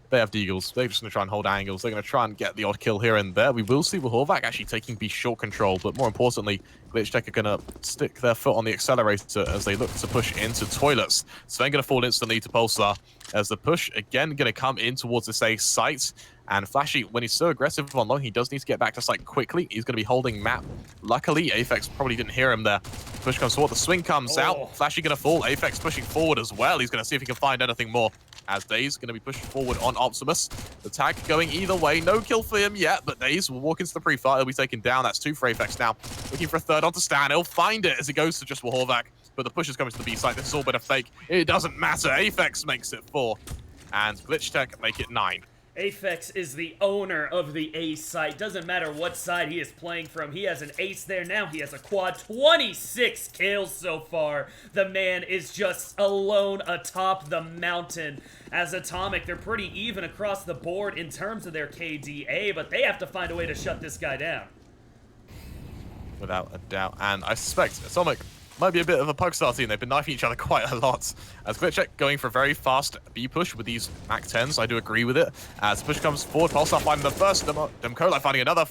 they have Deagles. They're just going to try and hold angles. They're going to try and get the odd kill here and there. We will see Horvath actually taking B short control, but more importantly, Glitchtech are going to stick their foot on the accelerator as they look to push into toilets. Sven going to fall instantly to Pulsar as the push, again, going to come in towards this A site. And Flashy, when he's so aggressive on long, he does need to get back to site quickly. He's going to be holding map. Luckily, Aphex probably didn't hear him there. Push comes forward. The swing comes out. Flashy going to fall. Aphex pushing forward as well. He's going to see if he can find anything more. As Daze going to be pushing forward on Optimus. The tag going either way. No kill for him yet, but Daze will walk into the pre-fire. He'll be taken down. That's 2 for Aphex now. Looking for a third onto Stan. He'll find it as it goes to just Horvath. But the push is coming to the B site. This is all been a fake. It doesn't matter. Aphex makes it 4. And Glitchtech make it 9. Aphex is the owner of the A site. Doesn't matter what side he is playing from. He has an ace there now. He has a quad. 26 kills so far. The man is just alone atop the mountain. As Atomic, they're pretty even across the board in terms of their KDA, but they have to find a way to shut this guy down. Without a doubt. And I suspect Atomic might be a bit of a Pugstar team. They've been knifing each other quite a lot. As Glitchtech going for a very fast B push with these Mac 10s. I do agree with it. As push comes forward, Pulsar finding the first, Demcola finding another,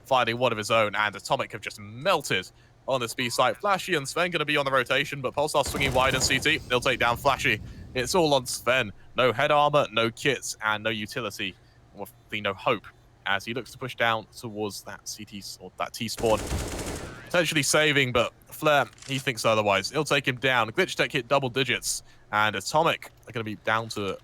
finding one of his own, and Atomic have just melted on this B site. Flashy and Sven going to be on the rotation, but Pulsar swinging wide in CT. They'll take down Flashy. It's all on Sven. No head armor, no kits, and no utility. Well, no hope as he looks to push down towards that CT or that T spawn. Potentially saving, but Flair, he thinks otherwise. He'll take him down. Glitchtech hit double digits, and Atomic are going to be down to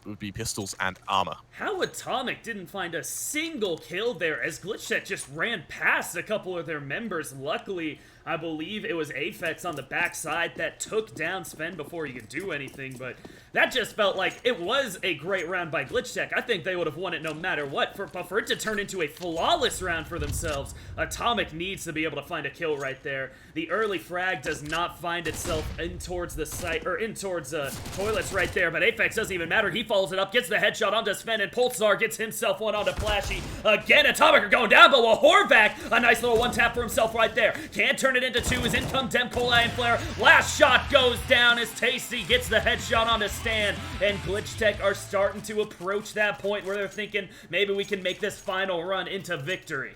would be pistols and armor. How Atomic didn't find a single kill there as Glitchtech just ran past a couple of their members. Luckily, I believe it was Aphex on the backside that took down Sven before he could do anything, but that just felt like it was a great round by Glitchtech. I think they would have won it no matter what. But for it to turn into a flawless round for themselves, Atomic needs to be able to find a kill right there. The early frag does not find itself in towards the site, or in towards toilets right there, but Aphex doesn't even matter. He follows it up, gets the headshot onto Sven, and Pulsar gets himself one onto Flashy. Again, Atomic are going down, but Horvath, a nice little one-tap for himself right there. Can't turn it into 2 as in come Demcola and Flare. Last shot goes down as Tasty gets the headshot onto Stan, and Glitchtech are starting to approach that point where they're thinking maybe we can make this final run into victory.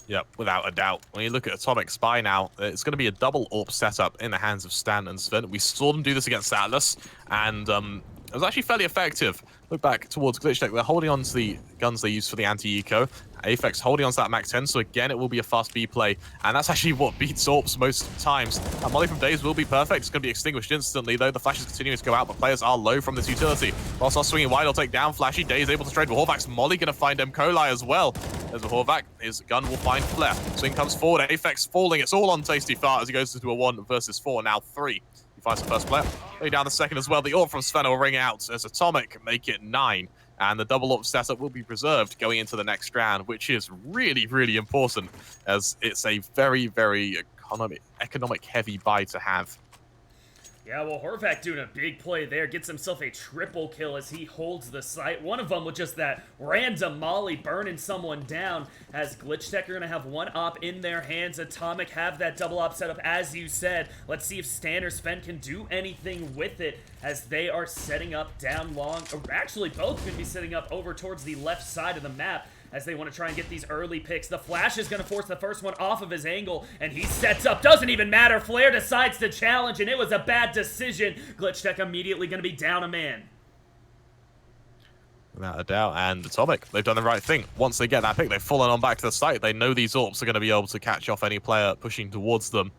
Yep, without a doubt. When you look at Atomic Spy now, it's going to be a double AWP setup in the hands of Stan and Sven. We saw them do this against Atlas, and it was actually fairly effective. Look back towards Glitchtech. They're holding on to the guns they use for the anti-eco. Aphex holding on to that Mac 10, so again, it will be a fast B play. And that's actually what beats AWPs most times. That Molly from Daze will be perfect. It's going to be extinguished instantly, though. The flash is continuing to go out, but players are low from this utility. Whilst swinging wide, he'll take down Flashy. Daze able to trade with Horvath's Molly, going to find Demcola as well. As Horvath, his gun will find Flare. Swing comes forward, Aphex falling. It's all on Tasty Fart as he goes into a 1 versus 4, now 3. He finds the first player. Going down the second as well. The AWP from Sven will ring out as Atomic make it 9. And the double AWP setup will be preserved going into the next round, which is really, really important as it's a very, very economic heavy buy to have. Yeah, well, Horvath doing a big play there, gets himself a triple kill as he holds the site. One of them with just that random molly burning someone down. As Glitchtech are going to have one op in their hands. Atomic have that double op setup, as you said. Let's see if Stan or Sven can do anything with it as they are setting up down long. Or actually, both going to be setting up over towards the left side of the map as they want to try and get these early picks. The flash is going to force the first one off of his angle, and he sets up. Doesn't even matter. Flare decides to challenge, and it was a bad decision. Glitchtech immediately going to be down a man. Without a doubt. And Atomic, they've done the right thing. Once they get that pick, they've fallen on back to the site. They know these AWPs are going to be able to catch off any player pushing towards them.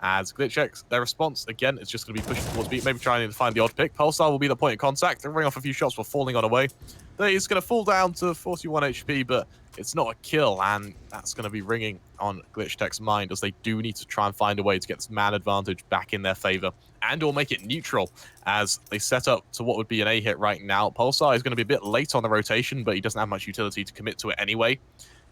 As Glitchtech, their response, again, is just going to be pushing towards B, maybe trying to find the odd pick. Pulsar will be the point of contact. They'll ring off a few shots before falling on away. He's going to fall down to 41 HP, but it's not a kill, and that's going to be ringing on Glitchtech's mind as they do need to try and find a way to get this man advantage back in their favor and or make it neutral as they set up to what would be an A hit right now. Pulsar is going to be a bit late on the rotation, but he doesn't have much utility to commit to it anyway.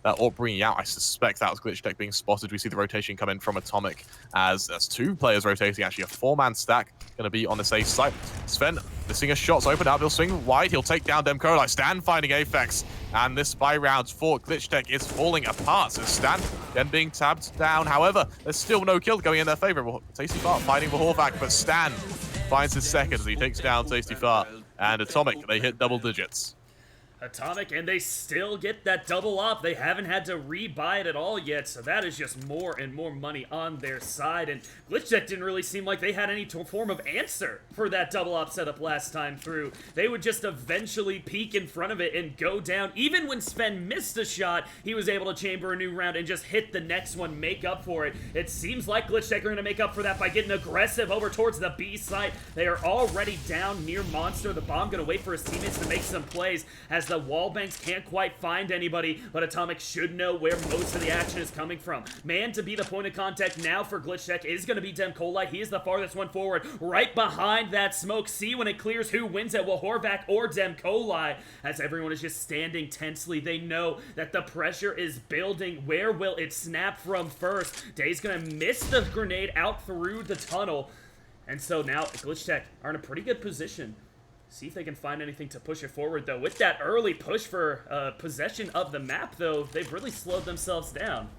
that AWP bringing out. I suspect that was Glitchtech being spotted. We see the rotation come in from Atomic as there's 2 players rotating. Actually, a 4-man stack going to be on this A site. Sven missing his shots open up. He'll swing wide. He'll take down Demcola. Stan finding Aphex. And this spy round for Glitchtech is falling apart. So Stan then being tabbed down. However, there's still no kill going in their favor. Tasty Fart fighting for Horvath, but Stan finds his second as he takes down Tasty Fart. And Atomic, they hit double digits. Atomic, and they still get that double up. They haven't had to rebuy it at all yet, so that is just more and more money on their side. And Glitchtech didn't really seem like they had any form of answer for that double up setup last time through. They would just eventually peek in front of it and go down. Even when Sven missed a shot, he was able to chamber a new round and just hit the next one, make up for it. It seems like Glitchtech are going to make up for that by getting aggressive over towards the B site. They are already down near Monster. The bomb going to wait for his teammates to make some plays as the wall banks can't quite find anybody, but Atomic should know where most of the action is coming from. Man to be the point of contact now for Glitchtech is going to be Demcola. He is the farthest one forward, right behind that smoke. See when it clears who wins it, will Horvath or Demcola, as everyone is just standing tensely. They know that the pressure is building. Where will it snap from first? Day's going to miss the grenade out through the tunnel, and so now Glitchtech are in a pretty good position. See if they can find anything to push it forward, though. With that early push for possession of the map, though, they've really slowed themselves down.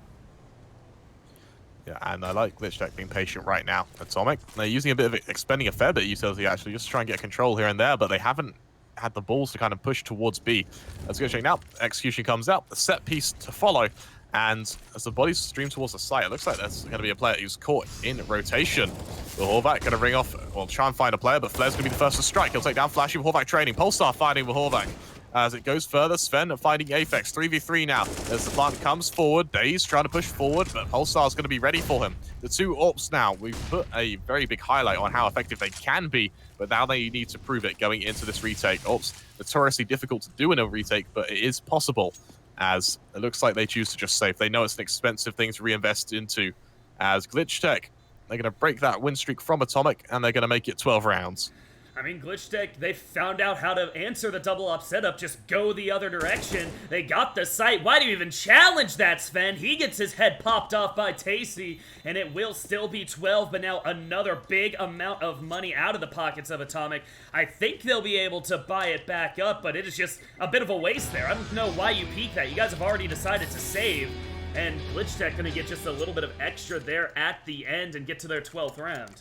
Yeah, and I like Glitchtech being patient right now. Atomic, they're using a bit of expending a fair bit of utility, actually, just to try and get control here and there, but they haven't had the balls to kind of push towards B. As Glitchtech now, execution comes out, the set piece to follow, and as the bodies stream towards the site, it looks like there's going to be a player who's caught in rotation. The Horvath going to ring off, well, try and find a player, but Flair's going to be the first to strike. He'll take down Flashy with Horvath training. Polestar fighting with Horvath. As it goes further, Sven finding Aphex. 3v3 now. As the plant comes forward, Daze trying to push forward, but Polestar's going to be ready for him. The 2 AWPs now, we've put a very big highlight on how effective they can be, but now they need to prove it going into this retake. AWPs, notoriously difficult to do in a retake, but it is possible, as it looks like they choose to just save. They know it's an expensive thing to reinvest into, as Glitchtech, they're going to break that win streak from Atomic, and they're going to make it 12 rounds. I mean, Glitchtech, they found out how to answer the double up setup, just go the other direction. They got the site. Why do you even challenge that, Sven? He gets his head popped off by Tasty, and it will still be 12, but now another big amount of money out of the pockets of Atomic. I think they'll be able to buy it back up, but it is just a bit of a waste there. I don't know why you peeked that. You guys have already decided to save, and Glitchtech gonna get just a little bit of extra there at the end and get to their 12th round.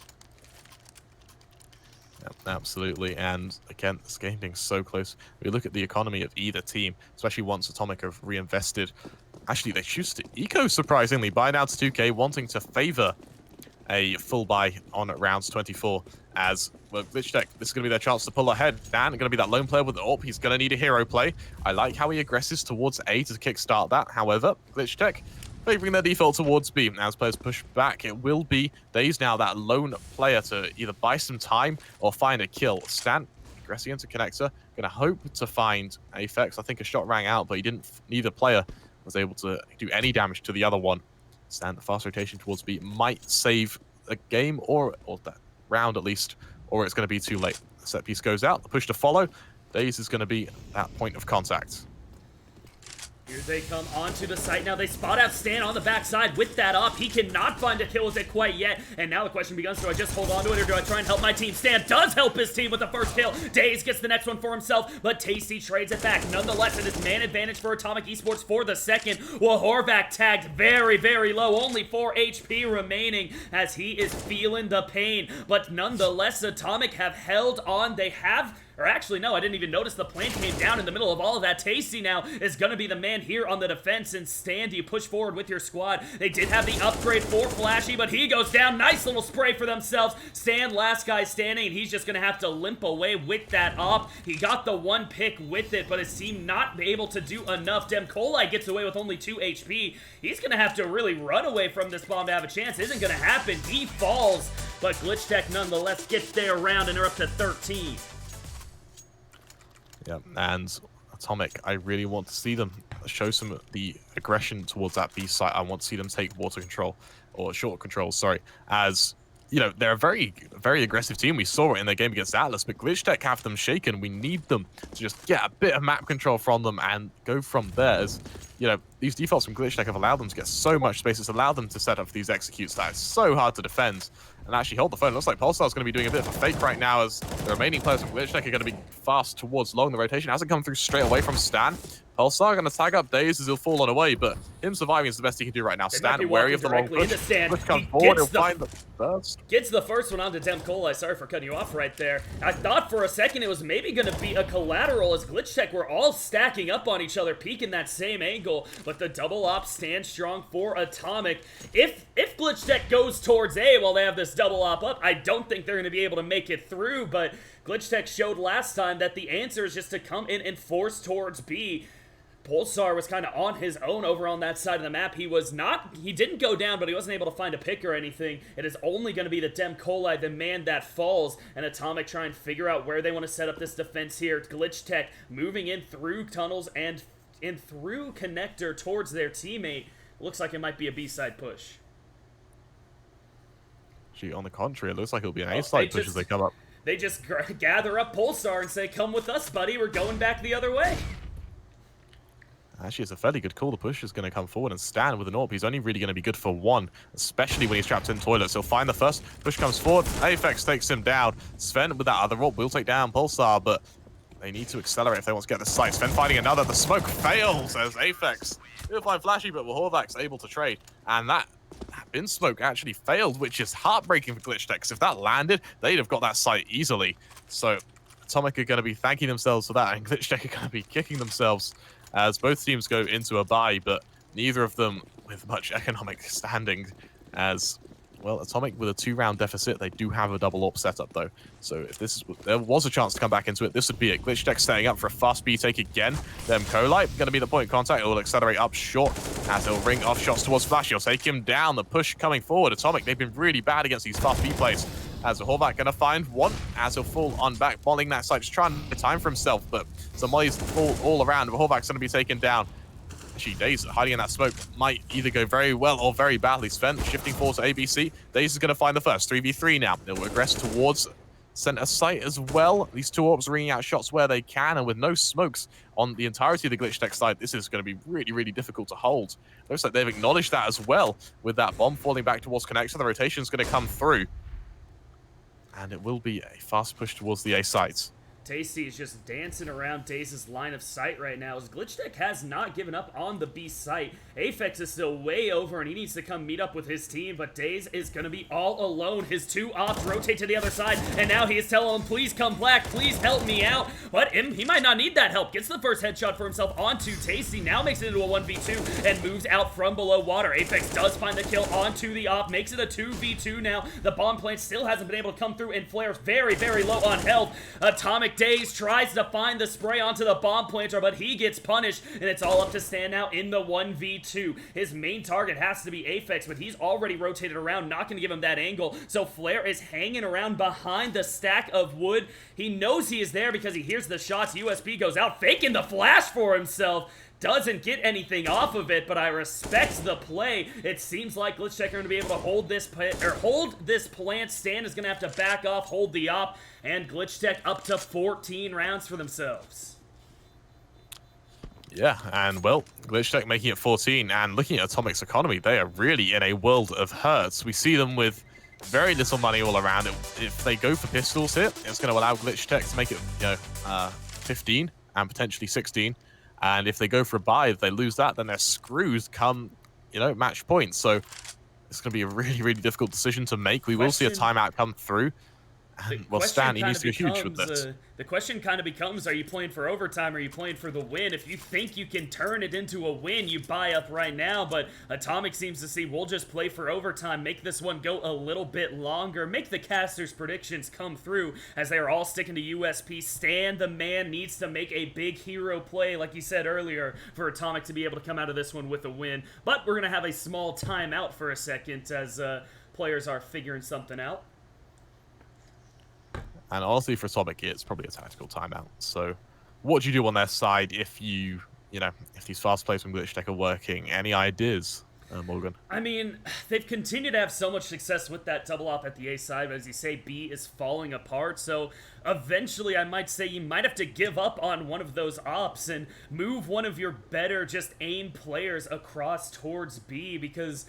Yep, absolutely, and again, this game being so close. We look at the economy of either team, especially once Atomic have reinvested. Actually, they choose to eco, surprisingly, buy down to 2k, wanting to favor a full buy on rounds 24. As well, Glitchtech, this is going to be their chance to pull ahead. Dan going to be that lone player with the AWP. He's going to need a hero play. I like how he aggresses towards A to kickstart that. However, Glitchtech favoring their default towards B. As players push back, it will be Daze now that lone player to either buy some time or find a kill. Stan aggressing into connector, going to hope to find Aphex. I think a shot rang out, but he didn't. Neither player was able to do any damage to the other one. Stan, the fast rotation towards B might save a game or that round at least, or it's going to be too late. The set piece goes out, the push to follow. Daze is going to be that point of contact. Here they come onto the site now. They spot out Stan on the backside with that up. He cannot find a kill with it quite yet. And now the question becomes, do I just hold on to it or do I try and help my team? Stan does help his team with the first kill. Daze gets the next one for himself, but Tasty trades it back. Nonetheless, it is man advantage for Atomic Esports for the second. Well, Horvath tagged very, very low. Only 4 HP remaining as he is feeling the pain. But nonetheless, Atomic have held on. They have... Or actually, no, I didn't even notice the plant came down in the middle of all of that. Tasty now is going to be the man here on the defense. And Stan, do you push forward with your squad? They did have the upgrade for Flashy, but he goes down. Nice little spray for themselves. Stan, last guy standing, and he's just going to have to limp away with that op. He got the 1 pick with it, but it seemed not able to do enough. Demcola gets away with only 2 HP. He's going to have to really run away from this bomb to have a chance. Isn't going to happen. He falls, but Glitchtech nonetheless gets their round, and they're up to 13. Yeah, and Atomic, I really want to see them show some of the aggression towards that B site. I want to see them take water control, or short control, sorry, as you know, they're a very, very aggressive team. We saw it in their game against Atlas, but Glitchtech have them shaken. We need them to just get a bit of map control from them and go from there. As, you know, these defaults from Glitchtech have allowed them to get so much space. It's allowed them to set up these executes that is so hard to defend and actually hold the phone. It looks like Pulsar's going to be doing a bit of a fake right now, as the remaining players from Glitchtech are going to be fast towards long. The rotation hasn't come through straight away from Stan. Pulsar going to tag up Daze as he'll fall on away, but him surviving is the best he can do right now. Stan wary of the long push. Push comes forward, he'll find the first. Gets the first one onto Demcola. Sorry for cutting you off right there. I thought for a second it was maybe going to be a collateral, as Glitchtech were all stacking up on each other, peeking that same angle, but the double op stands strong for Atomic. If Glitchtech goes towards A while they have this double op up, I don't think they're going to be able to make it through, but Glitchtech showed last time that the answer is just to come in and force towards B. Pulsar was kind of on his own over on that side of the map. He didn't go down, but he wasn't able to find a pick or anything. It is only going to be the Demcola, the man that falls, and Atomic try and figure out where they want to set up this defense here. Glitchtech moving in through tunnels and in through connector towards their teammate. Looks like it might be a B-side push. Gee, on the contrary, it looks like it'll be an A-side push as they come up. They just gather up Pulsar and say, come with us, buddy. We're going back the other way. Actually, it's a fairly good call. The push is going to come forward and stand with an AWP. He's only really going to be good for one, especially when he's trapped in toilets. He'll find the first. Push comes forward. Aphex takes him down. Sven with that other AWP will take down Pulsar, but they need to accelerate if they want to get the site. Sven finding another. The smoke fails as Aphex. He'll find Flashy, but Wahorvak's able to trade. And that bin smoke actually failed, which is heartbreaking for Glitchtech, because if that landed, they'd have got that site easily. So Atomic are going to be thanking themselves for that, and Glitchtech are going to be kicking themselves as both teams go into a bye, but neither of them with much economic standing, as, well, Atomic with a 2-round deficit. They do have a double AWP setup, though. So if there was a chance to come back into it, this would be it. Glitchtech staying up for a fast B take again. Them Colite going to be the point of contact. It will accelerate up short as he'll ring off shots towards Flash. He'll take him down. The push coming forward. Atomic, they've been really bad against these fast B plays. As Horvath going to find one, as he'll fall on back, bolling that side, just trying to time for himself, but some mollies fall all around. Horvath's going to be taken down. Actually, Daze hiding in that smoke might either go very well or very badly. Sven shifting forward to ABC. Daze is going to find the first. 3v3 now. They'll regress towards center site as well. These two AWPs ringing out shots where they can, and with no smokes on the entirety of the Glitchtech side, this is going to be really, really difficult to hold. Looks like they've acknowledged that as well, with that bomb falling back towards connector. The rotation is going to come through, and it will be a fast push towards the A sites. Tasty is just dancing around Daze's line of sight right now, as Glitchtech has not given up on the B site. Aphex is still way over, and he needs to come meet up with his team, but Daze is going to be all alone. His two ops rotate to the other side, and now he is telling him, please come back, please help me out. But he might not need that help. Gets the first headshot for himself onto Tasty, now makes it into a 1v2, and moves out from below water. Aphex does find the kill onto the op, makes it a 2v2 now. The bomb plant still hasn't been able to come through, and Flare's very, very low on health. Atomic Daze tries to find the spray onto the bomb planter, but he gets punished, and it's all up to Stan now in the 1v2. His main target has to be Aphex, but he's already rotated around, not going to give him that angle, so Flare is hanging around behind the stack of wood. He knows he is there because he hears the shots. USP goes out, faking the flash for himself. Doesn't get anything off of it, but I respect the play. It seems like Glitchtech are going to be able to hold this plant. Stan is going to have to back off, hold the op, and Glitchtech up to 14 rounds for themselves. Yeah, and well, Glitchtech making it 14, and looking at Atomic's economy, they are really in a world of hurts. We see them with very little money all around. If they go for pistols here, it's going to allow Glitchtech to make it, 15 and potentially 16. And if they go for a buy, if they lose that, then they're screwed come, match points. So it's going to be a really, really difficult decision to make. We will see a timeout come through. And, well, Stan, he needs to be huge with this. The question kind of becomes, are you playing for overtime, or are you playing for the win? If you think you can turn it into a win, you buy up right now, but Atomic seems to see, we'll just play for overtime, make this one go a little bit longer, make the casters' predictions come through, as they are all sticking to USP. Stan, the man, needs to make a big hero play, like you said earlier, for Atomic to be able to come out of this one with a win. But we're going to have a small timeout for a second, as players are figuring something out. And honestly, for Atomic, it's probably a tactical timeout. So what do you do on their side if if these fast plays from Glitchtech are working? Any ideas? Morgan? I mean, they've continued to have so much success with that double op at the A side, but as you say, B is falling apart, so eventually I might say you might have to give up on one of those ops and move one of your better just aim players across towards B, because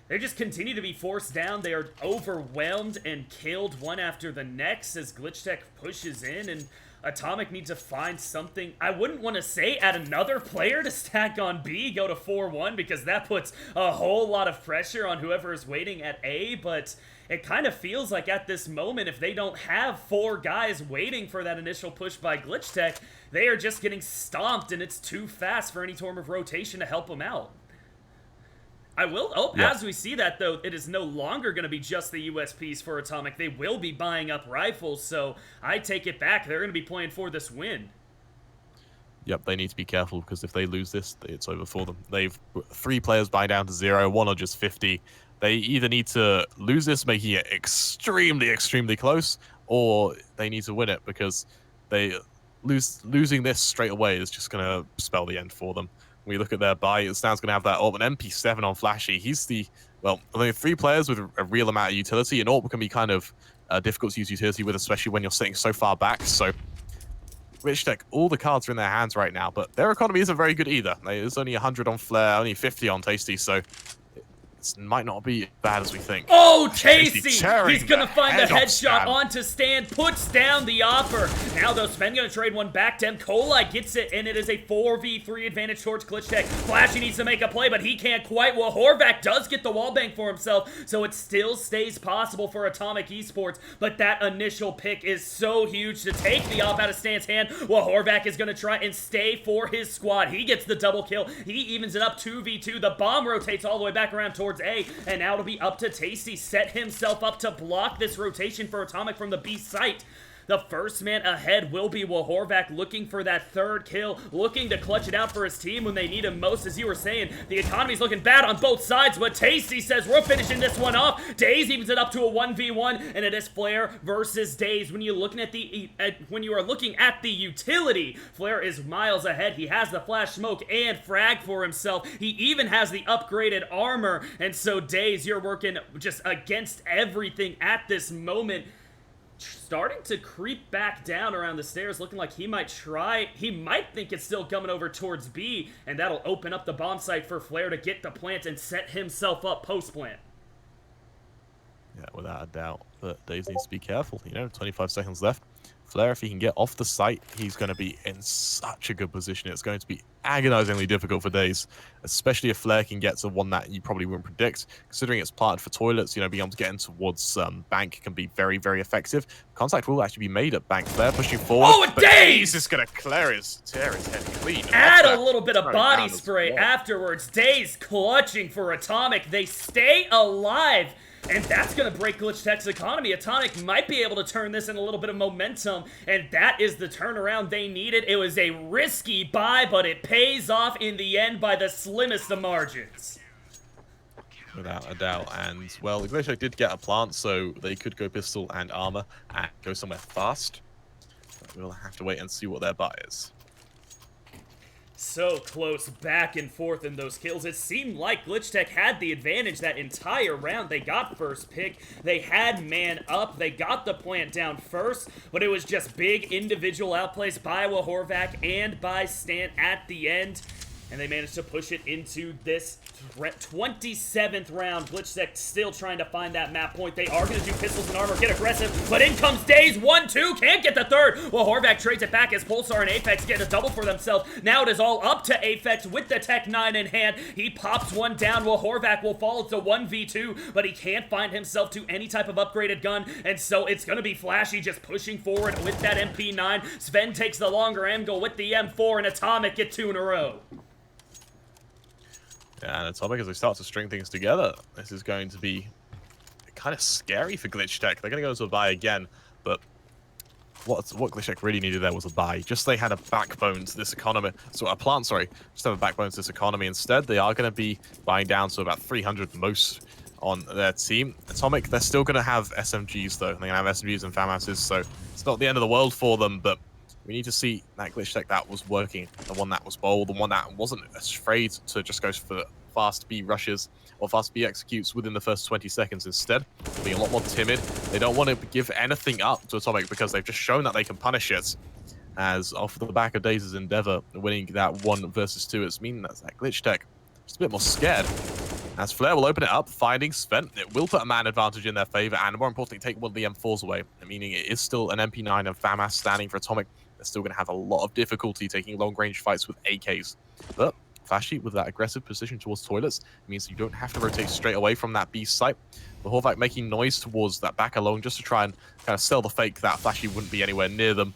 they just continue to be forced down. They are overwhelmed and killed one after the next as Glitchtech pushes in, and Atomic needs to find something. I wouldn't want to say add another player to stack on B, go to 4-1, because that puts a whole lot of pressure on whoever is waiting at A, but it kind of feels like at this moment, if they don't have 4 guys waiting for that initial push by Glitchtech, they are just getting stomped, and it's too fast for any form of rotation to help them out. As we see that, though, it is no longer going to be just the USPs for Atomic. They will be buying up rifles, so I take it back. They're going to be playing for this win. Yep, they need to be careful, because if they lose this, it's over for them. They've 3 players buying down to 0, 1 are just 50. They either need to lose this, making it extremely, extremely close, or they need to win it, because losing this straight away is just going to spell the end for them. When we look at their buy, Stan's going to have that AWP and MP7 on Flashy. He's only 3 players with a real amount of utility, and AWP can be kind of difficult to use utility with, especially when you're sitting so far back. So Glitchtech, all the cards are in their hands right now, but their economy isn't very good either. There's only 100 on Flare, only 50 on Tasty, so it might not be as bad as we think. Oh, Tasty! He's gonna find the headshot Stan. onto Stan, puts down the offer. Now, though, Sven gonna trade one back to him. Kolai gets it, and it is a 4v3 advantage towards Glitchtech. Flashy needs to make a play, but he can't quite. Well, Horvath does get the wallbang for himself, so it still stays possible for Atomic Esports, but that initial pick is so huge to take the op out of Stan's hand. Well, Horvath is gonna try and stay for his squad. He gets the double kill. He evens it up 2v2. The bomb rotates all the way back around towards A, and now it'll be up to Tasty. Set himself up to block this rotation for Atomic from the B site. The first man ahead will be Wahorvac, looking for that 3rd kill, looking to clutch it out for his team when they need him most. As you were saying, the economy's looking bad on both sides, but Tasty says we're finishing this one off. Daze evens it up to a 1v1, and it is Flare versus Daze. When you're looking at when you are looking at the utility, Flare is miles ahead. He has the flash smoke and frag for himself. He even has the upgraded armor, and so Daze, you're working just against everything at this moment. Starting to creep back down around the stairs, looking like he might think it's still coming over towards B, and that'll open up the bomb site for Flare to get the plant and set himself up post-plant. Yeah, without a doubt. But Daze needs to be careful. 25 seconds left. Flare, if he can get off the site, he's going to be in such a good position. It's going to be agonizingly difficult for Daze, especially if Flare can get to one that you probably wouldn't predict. Considering it's planted for toilets, being able to get in towards Bank can be very, very effective. Contact will actually be made at Bank. Flare pushing forward. Oh, and Daze is going to tear his head clean. Add a little bit of body spray afterwards. Daze clutching for Atomic. They stay alive. And that's going to break Glitchtech's economy. Atomic might be able to turn this in a little bit of momentum, and that is the turnaround they needed. It was a risky buy, but it pays off in the end by the slimmest of margins. Without a doubt. And, well, Glitchtech did get a plant, so they could go pistol and armor and go somewhere fast. But we'll have to wait and see what their buy is. So close back and forth in those kills. It seemed like Glitchtech had the advantage that entire round. They got first pick. They had man up. They got the plant down first, but it was just big individual outplays by Wahorvac and by Stan at the end. And they managed to push it into this 27th round. Glitchtech still trying to find that map point. They are going to do pistols and armor, get aggressive, but in comes Daze. 1-2, can't get the 3rd. Well, Horvath trades it back as Pulsar and Apex get a double for themselves. Now it is all up to Apex with the Tech 9 in hand. He pops one down. Well, Horvath will fall. It's a 1v2, but he can't find himself to any type of upgraded gun, and so it's going to be Flashy just pushing forward with that MP9. Sven takes the longer angle with the M4, and Atomic get 2 in a row. Yeah, and Atomic, as they start to string things together, this is going to be kind of scary for Glitchtech. They're going to go to a buy again, but what Glitchtech really needed there was a buy. Just they had a backbone to this economy. So a plant, sorry. Just have a backbone to this economy. Instead, they are going to be buying down to about 300 most on their team. Atomic, they're still going to have SMGs, though. They're going to have SMGs and FAMASs, so it's not the end of the world for them, but we need to see that Glitchtech that was working, the one that was bold, the one that wasn't afraid to just go for fast B rushes or fast B executes within the first 20 seconds. Instead, being a lot more timid. They don't want to give anything up to Atomic because they've just shown that they can punish it. As off the back of Daze's Endeavor, winning that 1 versus 2, it's mean that Glitchtech just a bit more scared. As Flair will open it up, finding Sven. It will put a man advantage in their favor, and more importantly, take one of the M4s away, meaning it is still an MP9 and FAMAS standing for Atomic. They're still going to have a lot of difficulty taking long-range fights with AKs. But Flashy, with that aggressive position towards toilets, means you don't have to rotate straight away from that B site. The Horvath making noise towards that back alone just to try and kind of sell the fake that Flashy wouldn't be anywhere near them.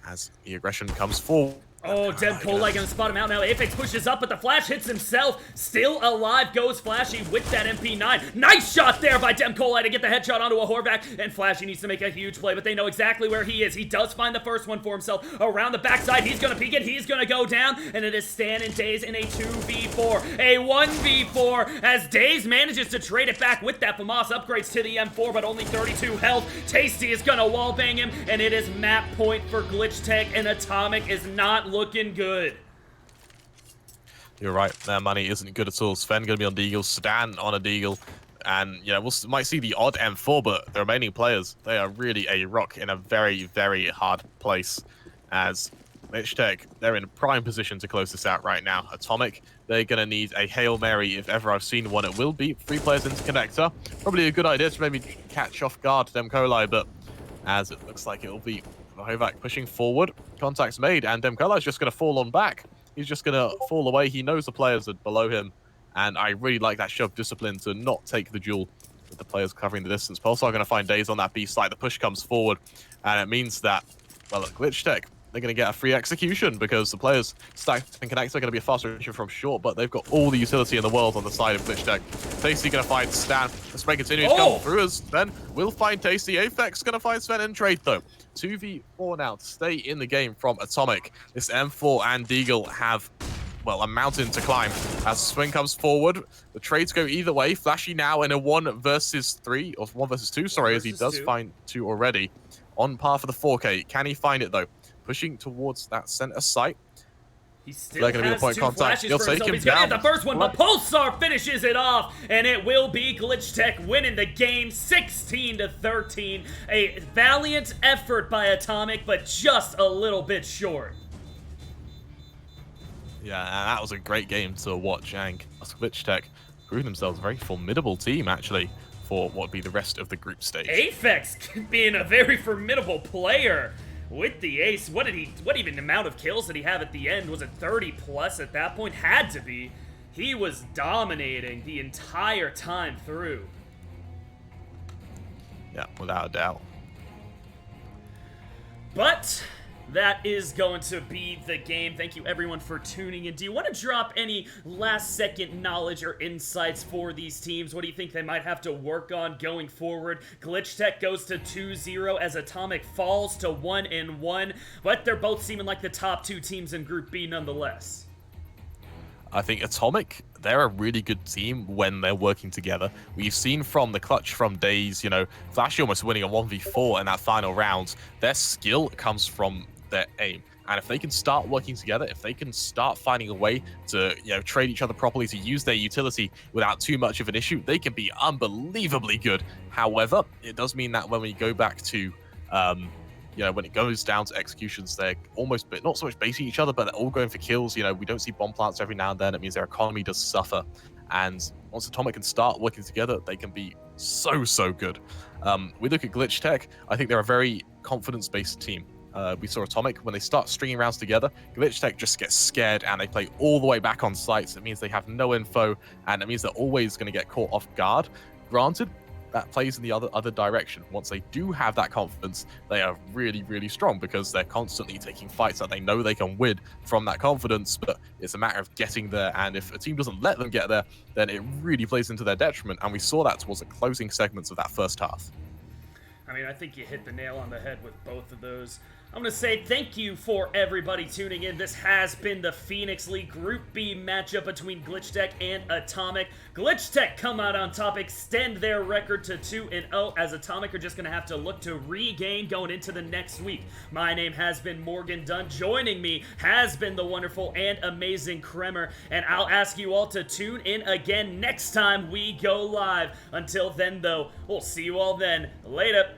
As the aggression comes forward. Oh, Demkolag gonna spot him out now. Apex pushes up, but the Flash hits himself. Still alive goes Flashy with that MP9. Nice shot there by Demkolag to get the headshot onto a Horvath. And Flashy needs to make a huge play, but they know exactly where he is. He does find the first one for himself around the backside. He's gonna peek it. He's gonna go down. And it is Stan and Daze in a 2v4. A 1v4 as Daze manages to trade it back with that FAMAS upgrades to the M4, but only 32 health. Tasty is gonna wallbang him, and it is map point for Glitchtech, and Atomic is not looking good. You're right, their money isn't good at all. Sven going to be on Deagle, Stan on a Deagle, and yeah, we might see the odd M4, but the remaining players, they are really a rock in a very, very hard place. As Glitchtech, they're in a prime position to close this out right now. Atomic, they're going to need a Hail Mary if ever I've seen one. It will be 3 players into connector. Probably a good idea to maybe catch off guard Demkolai, but as it looks like it will be Hovac pushing forward, contact's made, and Demkolai's just going to fall on back. He's just going to fall away. He knows the players are below him, and I really like that shove discipline to not take the duel with the players covering the distance. Pulsar going to find Daze on that B site. The push comes forward, and it means that, well, at Glitchtech, they're going to get a free execution because the players stacked and connected are going to be a faster reaction from short, but they've got all the utility in the world on the side of Glitchtech. Tasty going to find Stan. The spray continues to come through as Sven will find Tasty. Aphex going to find Sven in trade though. 2v4 now to stay in the game from Atomic. This M4 and Deagle have, well, a mountain to climb. As Swing comes forward, the trades go either way. Flashy now in a 1 versus 3, or 1 versus 2, sorry, as he does find 2 already. On par for the 4K. Can he find it though? Pushing towards that center site. He still has be the point 2 contact. flashes He'll for take himself. him He's gonna down. get the first one, but Pulsar finishes it off, and it will be Glitchtech winning the game 16-13. A valiant effort by Atomic, but just a little bit short. Yeah, that was a great game to watch, and Glitchtech proved themselves a very formidable team, actually, for what would be the rest of the group stage. Aphex being a very formidable player with the ace. What even amount of kills did he have at the end? Was it 30 plus at that point? Had to be. He was dominating the entire time through. Yeah, without a doubt. But that is going to be the game. Thank you everyone for tuning in. Do you want to drop any last second knowledge or insights for these teams? What do you think they might have to work on going forward? Glitchtech goes to 2-0 as Atomic falls to 1-1, but they're both seeming like the top 2 teams in Group B nonetheless. I think Atomic, they're a really good team when they're working together. We've seen from the clutch from Daze, you know, Flashy almost winning a 1v4 in that final round. Their skill comes from their aim. And if they can start working together, if they can start finding a way to, you know, trade each other properly, to use their utility without too much of an issue, they can be unbelievably good. However, it does mean that when we go back to, you know, when it goes down to executions, they're almost, not so much basing each other, but they're all going for kills. You know, we don't see bomb plants every now and then. It means their economy does suffer. And once Atomic can start working together, they can be so good. We look at Glitchtech, I think they're a very confidence-based team. We saw Atomic, when they start stringing rounds together, Glitchtech just gets scared and they play all the way back on sites. It means they have no info, and it means they're always going to get caught off guard. Granted, that plays in the other direction. Once they do have that confidence, they are really strong because they're constantly taking fights that they know they can win from that confidence, but it's a matter of getting there, and if a team doesn't let them get there, then it really plays into their detriment, and we saw that towards the closing segments of that first half. I mean, I think you hit the nail on the head with both of those. I'm going to say thank you for everybody tuning in. This has been the Phoenix League Group B matchup between Glitchtech and Atomic. Glitchtech come out on top, extend their record to 2-0, as Atomic are just going to have to look to regain going into the next week. My name has been Morgan Dunn. Joining me has been the wonderful and amazing Kremer, and I'll ask you all to tune in again next time we go live. Until then, though, we'll see you all then. Later.